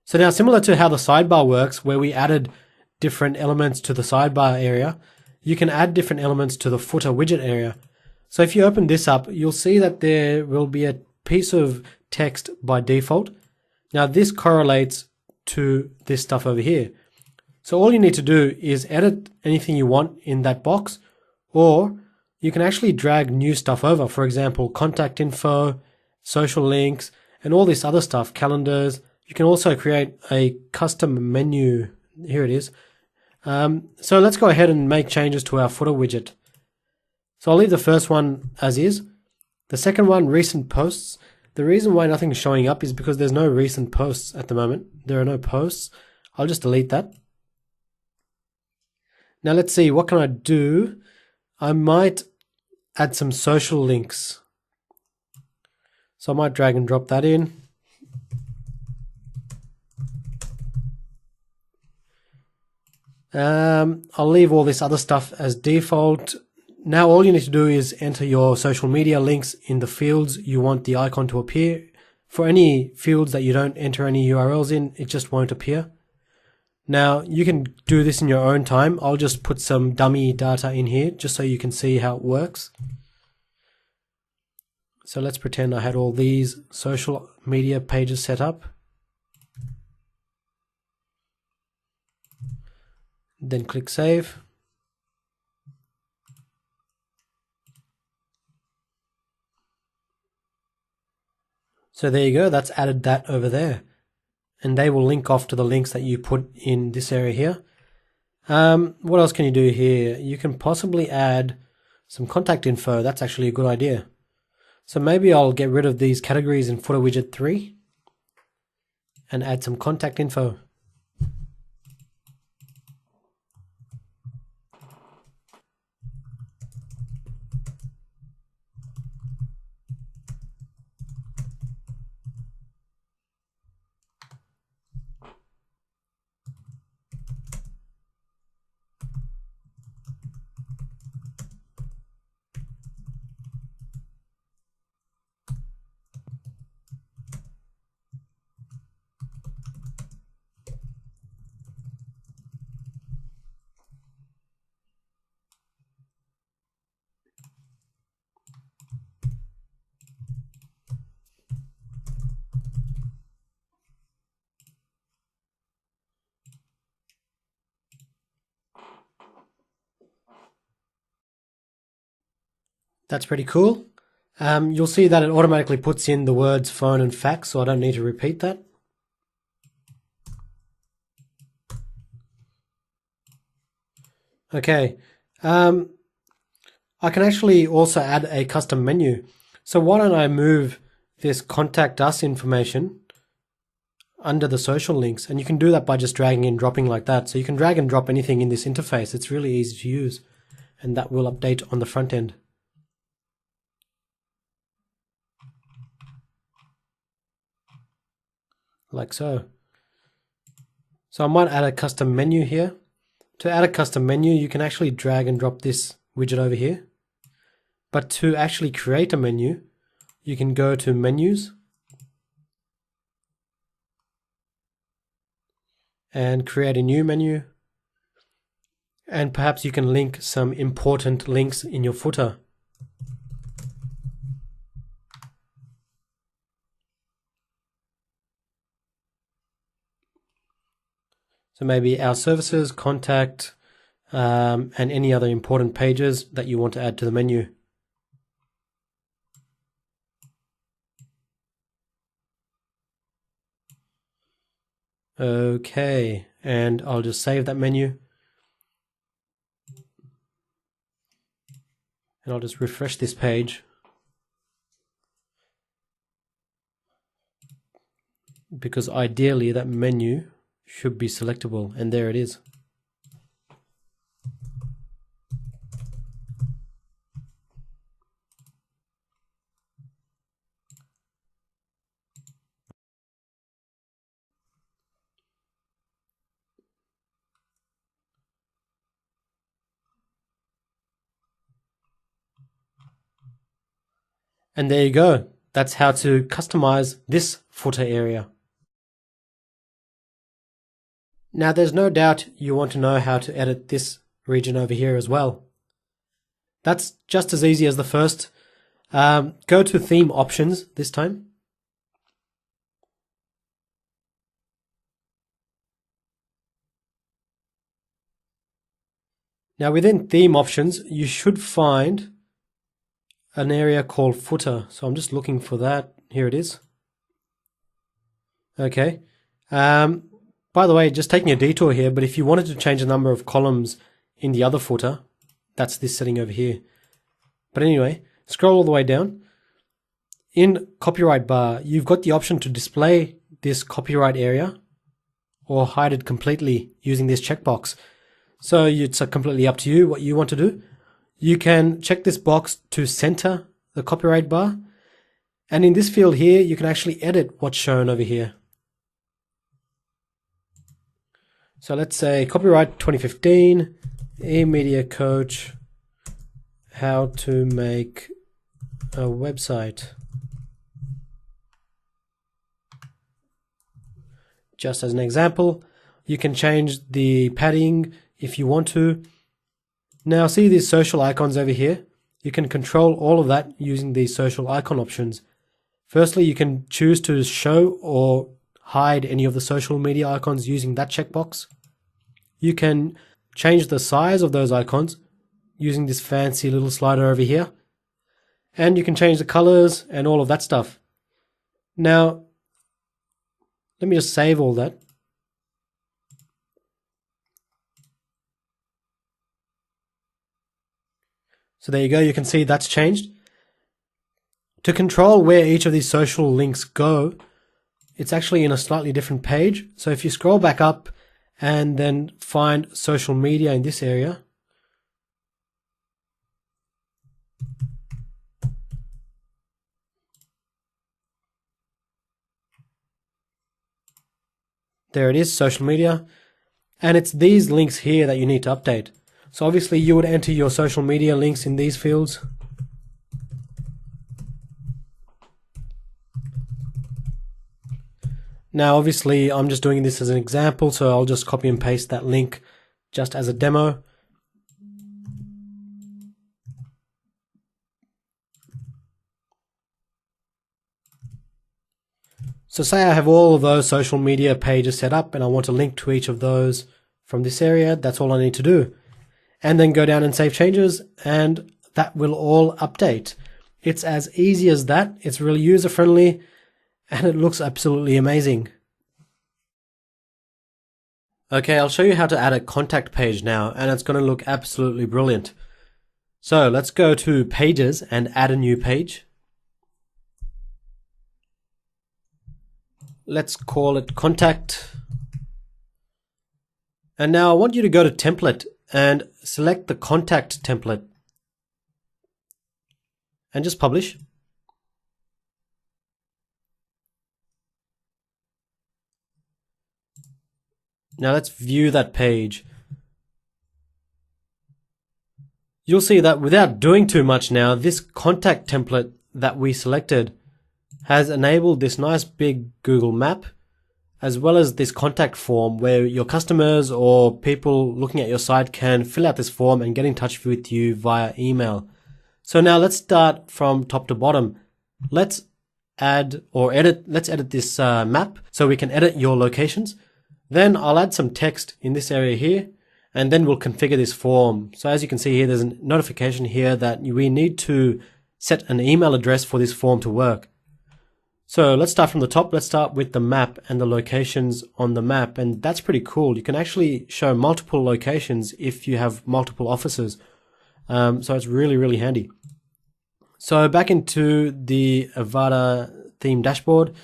So now, similar to how the sidebar works, where we added different elements to the sidebar area, you can add different elements to the footer widget area. So if you open this up, you'll see that there will be a piece of text by default. Now this correlates to this stuff over here. So all you need to do is edit anything you want in that box, or you can actually drag new stuff over. For example, contact info, social links, and all this other stuff, calendars, You can also create a custom menu. Here it is. So let's go ahead and make changes to our footer widget. So I'll leave the first one as is. The second one, recent posts. The reason why nothing's showing up is because there's no recent posts at the moment. There are no posts. I'll just delete that. Now let's see, what can I do? I might add some social links. So I might drag and drop that in. I'll leave all this other stuff as default. Now all you need to do is enter your social media links in the fields you want the icon to appear. For any fields that you don't enter any URLs in, it just won't appear. Now you can do this in your own time. I'll just put some dummy data in here just so you can see how it works. So let's pretend I had all these social media pages set up. Then click Save. So there you go, that's added that over there. And they will link off to the links that you put in this area here. What else can you do here? You can possibly add some contact info. That's actually a good idea. So maybe I'll get rid of these categories in footer widget 3 and add some contact info. That's pretty cool. You'll see that it automatically puts in the words phone and fax, so I don't need to repeat that. Okay, I can actually also add a custom menu. So why don't I move this contact us information under the social links, and you can do that by just dragging and dropping like that. So you can drag and drop anything in this interface. It's really easy to use, and that will update on the front end. Like so. So I might add a custom menu here. To add a custom menu, you can actually drag and drop this widget over here. But to actually create a menu, you can go to menus and create a new menu. And perhaps you can link some important links in your footer. So maybe our services, contact, and any other important pages that you want to add to the menu. Okay, and I'll just save that menu. And I'll just refresh this page. Because ideally that menu should be selectable, and there it is. And there you go. That's how to customize this footer area. Now there's no doubt you want to know how to edit this region over here as well. That's just as easy as the first. Go to theme options this time. Now within theme options, you should find an area called footer. So I'm just looking for that. Here it is. Okay. By the way, just taking a detour here, but if you wanted to change the number of columns in the other footer, that's this setting over here. But anyway, scroll all the way down. In copyright bar, you've got the option to display this copyright area or hide it completely using this checkbox. So it's completely up to you what you want to do. You can check this box to center the copyright bar. And in this field here, you can actually edit what's shown over here. So let's say copyright 2015, e-media coach, how to make a website. Just as an example, you can change the padding if you want to. Now see these social icons over here? You can control all of that using these social icon options. Firstly, you can choose to show or hide any of the social media icons using that checkbox. You can change the size of those icons using this fancy little slider over here. And you can change the colors and all of that stuff. Now, let me just save all that. So there you go, you can see that's changed. To control where each of these social links go, it's actually in a slightly different page. So if you scroll back up and then find social media in this area, there it is, social media. And it's these links here that you need to update. So obviously you would enter your social media links in these fields. Now obviously I'm just doing this as an example, so I'll just copy and paste that link just as a demo. So say I have all of those social media pages set up and I want to link to each of those from this area. That's all I need to do. And then go down and save changes, and that will all update. It's as easy as that. It's really user friendly and it looks absolutely amazing. Okay, I'll show you how to add a contact page now, and it's going to look absolutely brilliant. So let's go to pages and add a new page. Let's call it contact. And now I want you to go to template and select the contact template and just publish. Now let's view that page. You'll see that without doing too much now, this contact template that we selected has enabled this nice big Google map, as well as this contact form where your customers or people looking at your site can fill out this form and get in touch with you via email. So now let's start from top to bottom. Let's edit this map so we can edit your locations. Then I'll add some text in this area here, and then we'll configure this form. So as you can see here, there's a notification here that we need to set an email address for this form to work. So let's start from the top. Let's start with the map and the locations on the map, and that's pretty cool. You can actually show multiple locations if you have multiple offices. So it's really, really handy. So back into the Avada theme dashboard,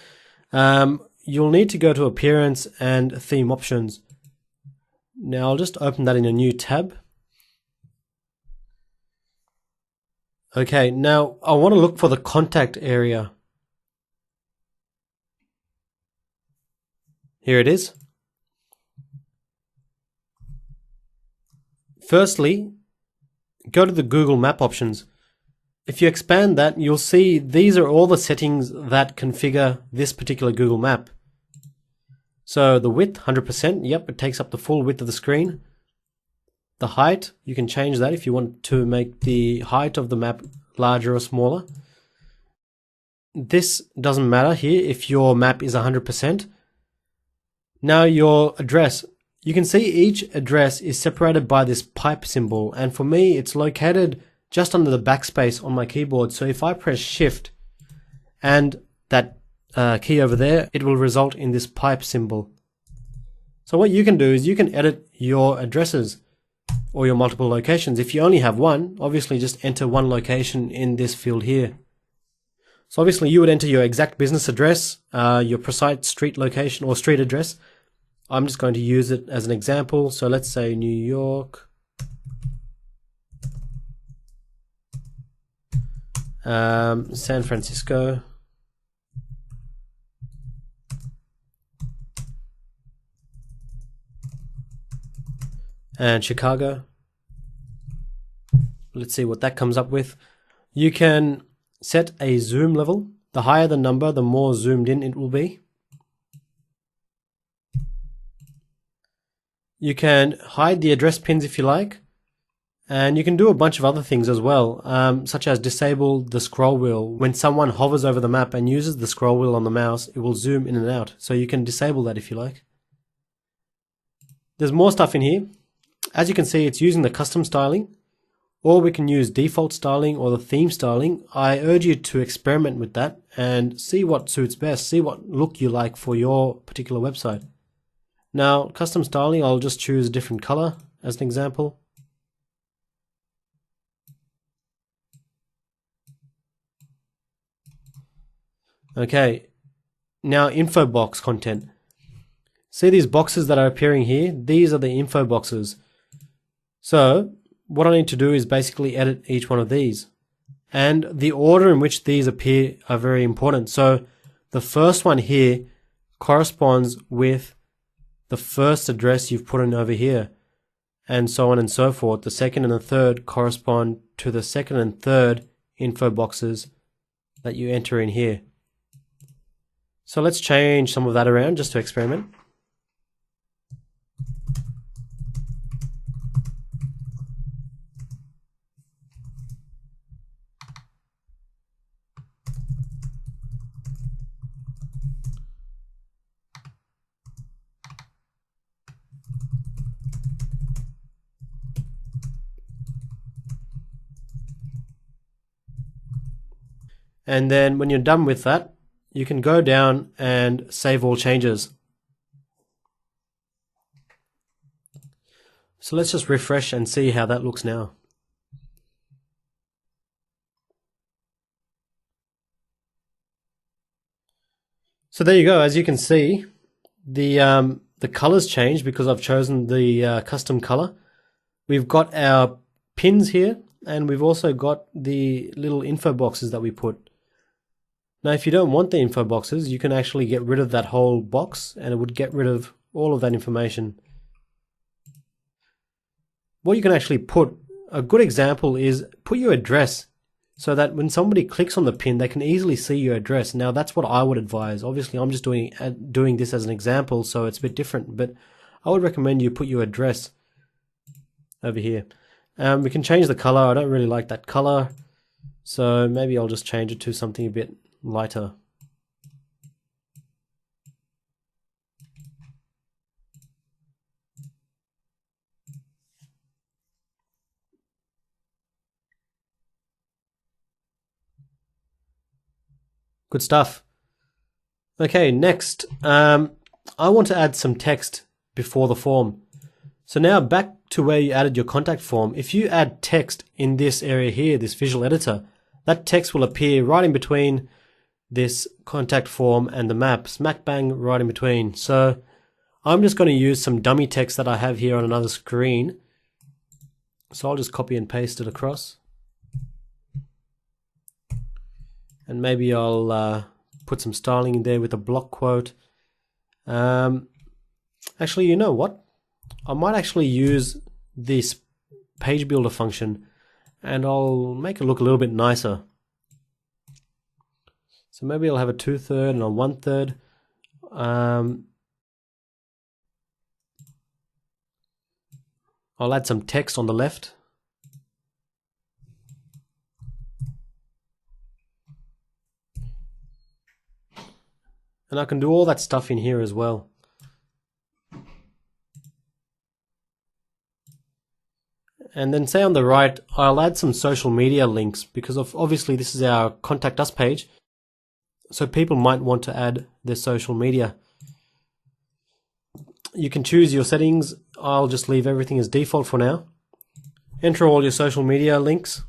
you'll need to go to Appearance and Theme Options. Now I'll just open that in a new tab. Okay, now I want to look for the contact area. Here it is. Firstly, go to the Google Map options. If you expand that, you'll see these are all the settings that configure this particular Google Map. So the width, 100%, yep, it takes up the full width of the screen. The height, you can change that if you want to make the height of the map larger or smaller. This doesn't matter here if your map is 100%. Now your address, you can see each address is separated by this pipe symbol, and for me it's located just under the backspace on my keyboard. So if I press Shift and that key over there, it will result in this pipe symbol. So what you can do is you can edit your addresses or your multiple locations. If you only have one, obviously just enter one location in this field here. So obviously you would enter your exact business address, your precise street location or street address. I'm just going to use it as an example. So let's say New York, San Francisco, and Chicago. Let's see what that comes up with. You can set a zoom level. The higher the number, the more zoomed in it will be. You can hide the address pins if you like, and you can do a bunch of other things as well, such as disable the scroll wheel. When someone hovers over the map and uses the scroll wheel on the mouse, it will zoom in and out, so you can disable that if you like. There's more stuff in here. As you can see, it's using the custom styling, or we can use default styling or the theme styling. I urge you to experiment with that and see what suits best, see what look you like for your particular website. Now, custom styling, I'll just choose a different color as an example. Okay, now info box content. See these boxes that are appearing here? These are the info boxes. So what I need to do is basically edit each one of these. And the order in which these appear are very important. So the first one here corresponds with the first address you've put in over here, and so on and so forth. The second and the third correspond to the second and third info boxes that you enter in here. So let's change some of that around just to experiment. And then when you're done with that, you can go down and save all changes. So let's just refresh and see how that looks now. So there you go. As you can see, the colors changed because I've chosen the custom color. We've got our pins here, and we've also got the little info boxes that we put. Now, if you don't want the info boxes, you can actually get rid of that whole box, and it would get rid of all of that information. What you can actually put, a good example is put your address, so that when somebody clicks on the pin, they can easily see your address. Now, that's what I would advise. Obviously, I'm just doing this as an example, so it's a bit different, but I would recommend you put your address over here. We can change the color. I don't really like that color, so maybe I'll just change it to something a bit lighter. Good stuff. Okay, next, I want to add some text before the form. So now back to where you added your contact form. If you add text in this area here, this visual editor, that text will appear right in between this contact form and the map, smack bang right in between. So I'm just going to use some dummy text that I have here on another screen. So I'll just copy and paste it across. And maybe I'll put some styling in there with a block quote. Actually, you know what? I might actually use this page builder function, and I'll make it look a little bit nicer. So maybe I'll have a 2/3 and a 1/3. I'll add some text on the left. And I can do all that stuff in here as well. And then say on the right, I'll add some social media links, because obviously this is our contact us page. so people might want to add their social media. You can choose your settings. I'll just leave everything as default for now. Enter all your social media links.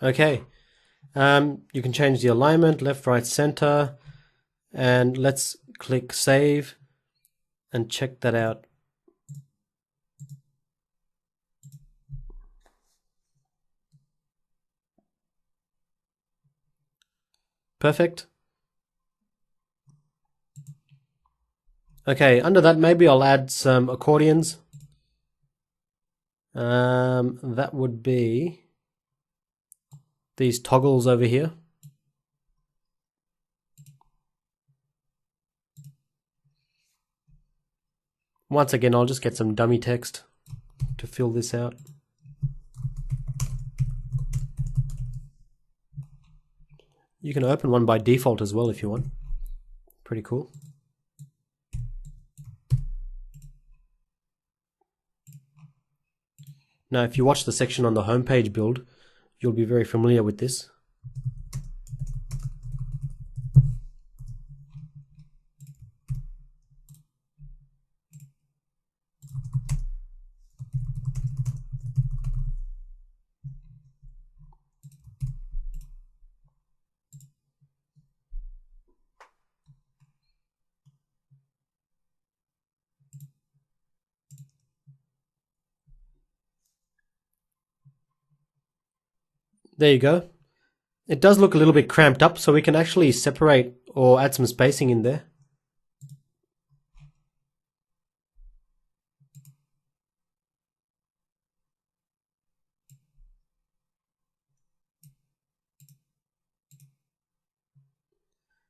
Okay, you can change the alignment, left, right, center, and let's click save and check that out. Perfect. Okay, under that maybe I'll add some accordions. That would be these toggles over here. Once again, I'll just get some dummy text to fill this out. You can open one by default as well if you want. Pretty cool. Now, if you watch the section on the homepage build, you'll be very familiar with this. There you go. It does look a little bit cramped up, so we can actually separate or add some spacing in there.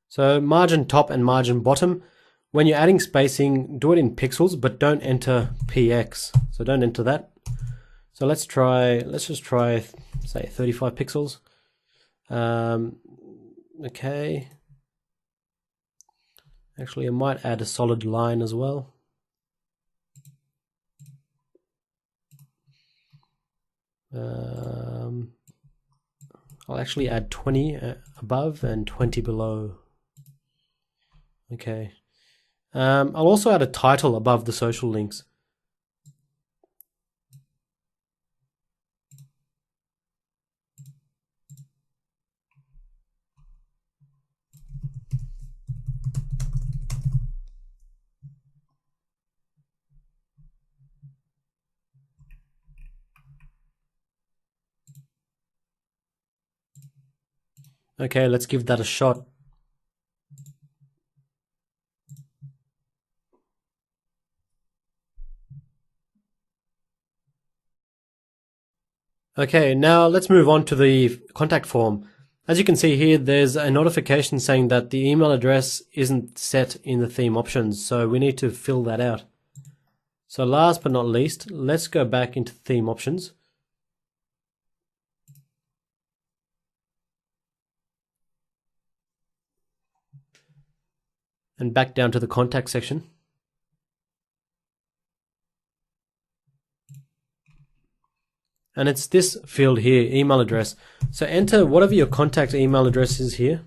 So margin top and margin bottom, when you're adding spacing, do it in pixels, but don't enter px. So don't enter that. So let's just try, say 35 pixels. Okay. Actually, I might add a solid line as well. I'll actually add 20 above and 20 below. Okay. I'll also add a title above the social links. Okay, let's give that a shot. Okay, now let's move on to the contact form. As you can see here, there's a notification saying that the email address isn't set in the theme options, so we need to fill that out. So last but not least, let's go back into theme options. And back down to the contact section. And it's this field here, email address. So enter whatever your contact email address is here.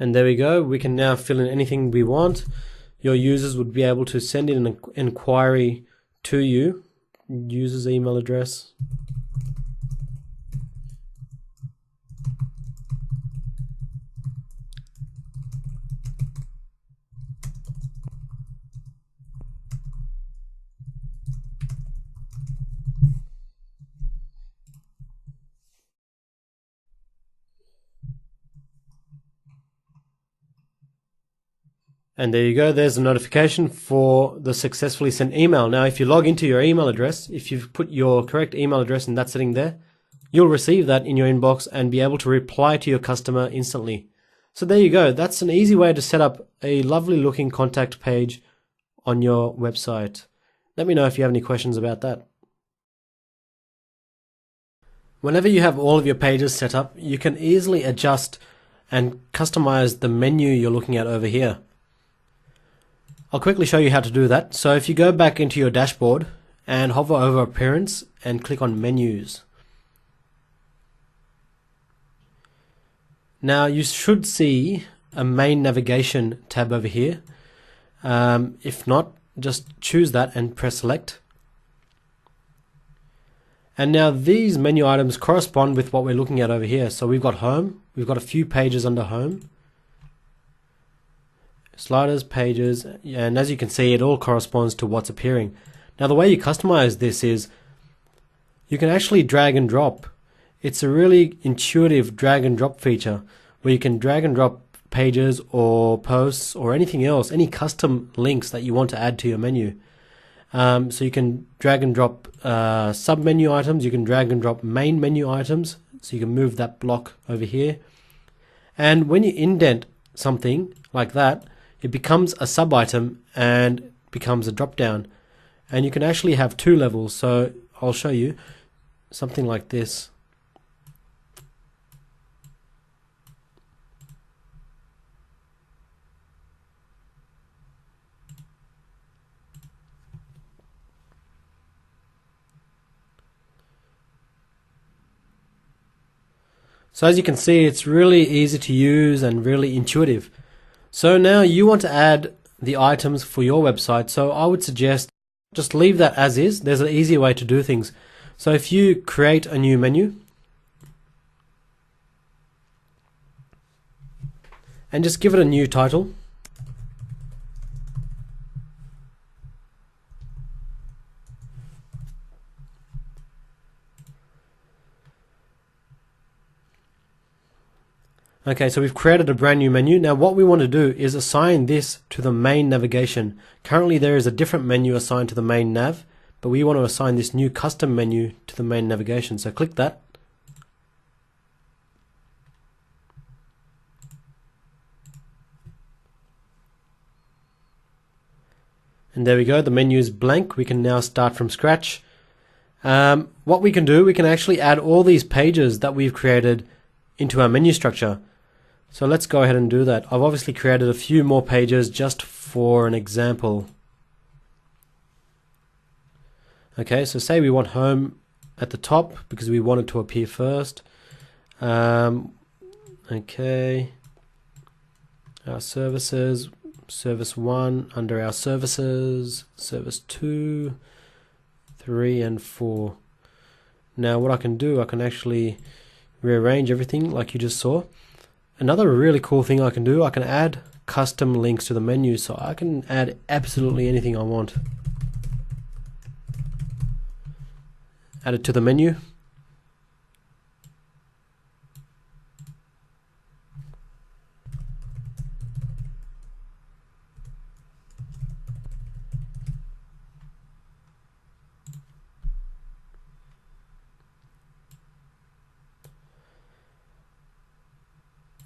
And there we go. We can now fill in anything we want. Your users would be able to send in an inquiry to you. User's email address. And there you go, there's a notification for the successfully sent email. Now if you log into your email address, if you've put your correct email address in that setting there, you'll receive that in your inbox and be able to reply to your customer instantly. So there you go, that's an easy way to set up a lovely looking contact page on your website. Let me know if you have any questions about that. Whenever you have all of your pages set up, you can easily adjust and customize the menu you're looking at over here. I'll quickly show you how to do that. So if you go back into your dashboard and hover over Appearance and click on Menus. Now you should see a main navigation tab over here. If not, just choose that and press Select. And now these menu items correspond with what we're looking at over here. So we've got Home, we've got a few pages under Home. Sliders, pages, and as you can see, it all corresponds to what's appearing. Now the way you customize this is you can actually drag and drop. It's a really intuitive drag and drop feature where you can drag and drop pages or posts or anything else, any custom links that you want to add to your menu. So you can drag and drop sub menu items, you can drag and drop main menu items, so you can move that block over here. And when you indent something like that, it becomes a sub item and becomes a drop down. And you can actually have two levels, so I'll show you something like this. So as you can see, it's really easy to use and really intuitive. So now you want to add the items for your website, so I would suggest just leave that as is. There's an easier way to do things. So if you create a new menu and just give it a new title. Okay, so we've created a brand new menu. Now what we want to do is assign this to the main navigation. Currently there is a different menu assigned to the main nav, but we want to assign this new custom menu to the main navigation. So click that. And there we go, the menu is blank. We can now start from scratch. What we can do, we can actually add all these pages that we've created into our menu structure. So let's go ahead and do that. I've obviously created a few more pages just for an example. Okay, so say we want home at the top because we want it to appear first. Okay, our services, service 1 under our services, service 2, 3 and 4. Now what I can do, I can actually rearrange everything like you just saw. Another really cool thing I can do, I can add custom links to the menu, so I can add absolutely anything I want. Add it to the menu.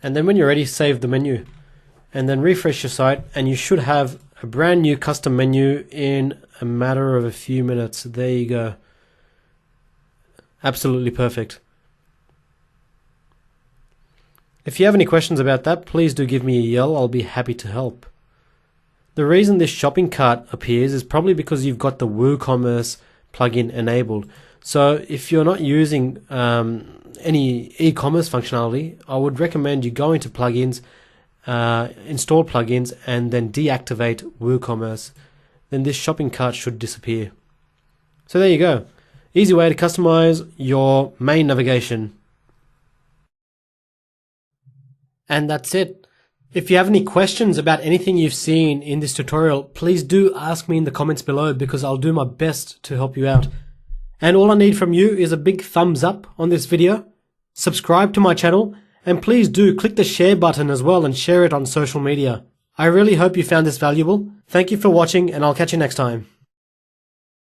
And then when you're ready, save the menu and then refresh your site and you should have a brand new custom menu in a matter of a few minutes. There you go. Absolutely perfect. If you have any questions about that, please do give me a yell. I'll be happy to help. The reason this shopping cart appears is probably because you've got the WooCommerce plugin enabled. So if you're not using any e-commerce functionality, I would recommend you go into plugins, install plugins, and then deactivate WooCommerce. Then this shopping cart should disappear. So there you go. Easy way to customize your main navigation. And that's it. If you have any questions about anything you've seen in this tutorial, please do ask me in the comments below because I'll do my best to help you out. And all I need from you is a big thumbs up on this video, subscribe to my channel, and please do click the share button as well and share it on social media. I really hope you found this valuable. Thank you for watching, and I'll catch you next time.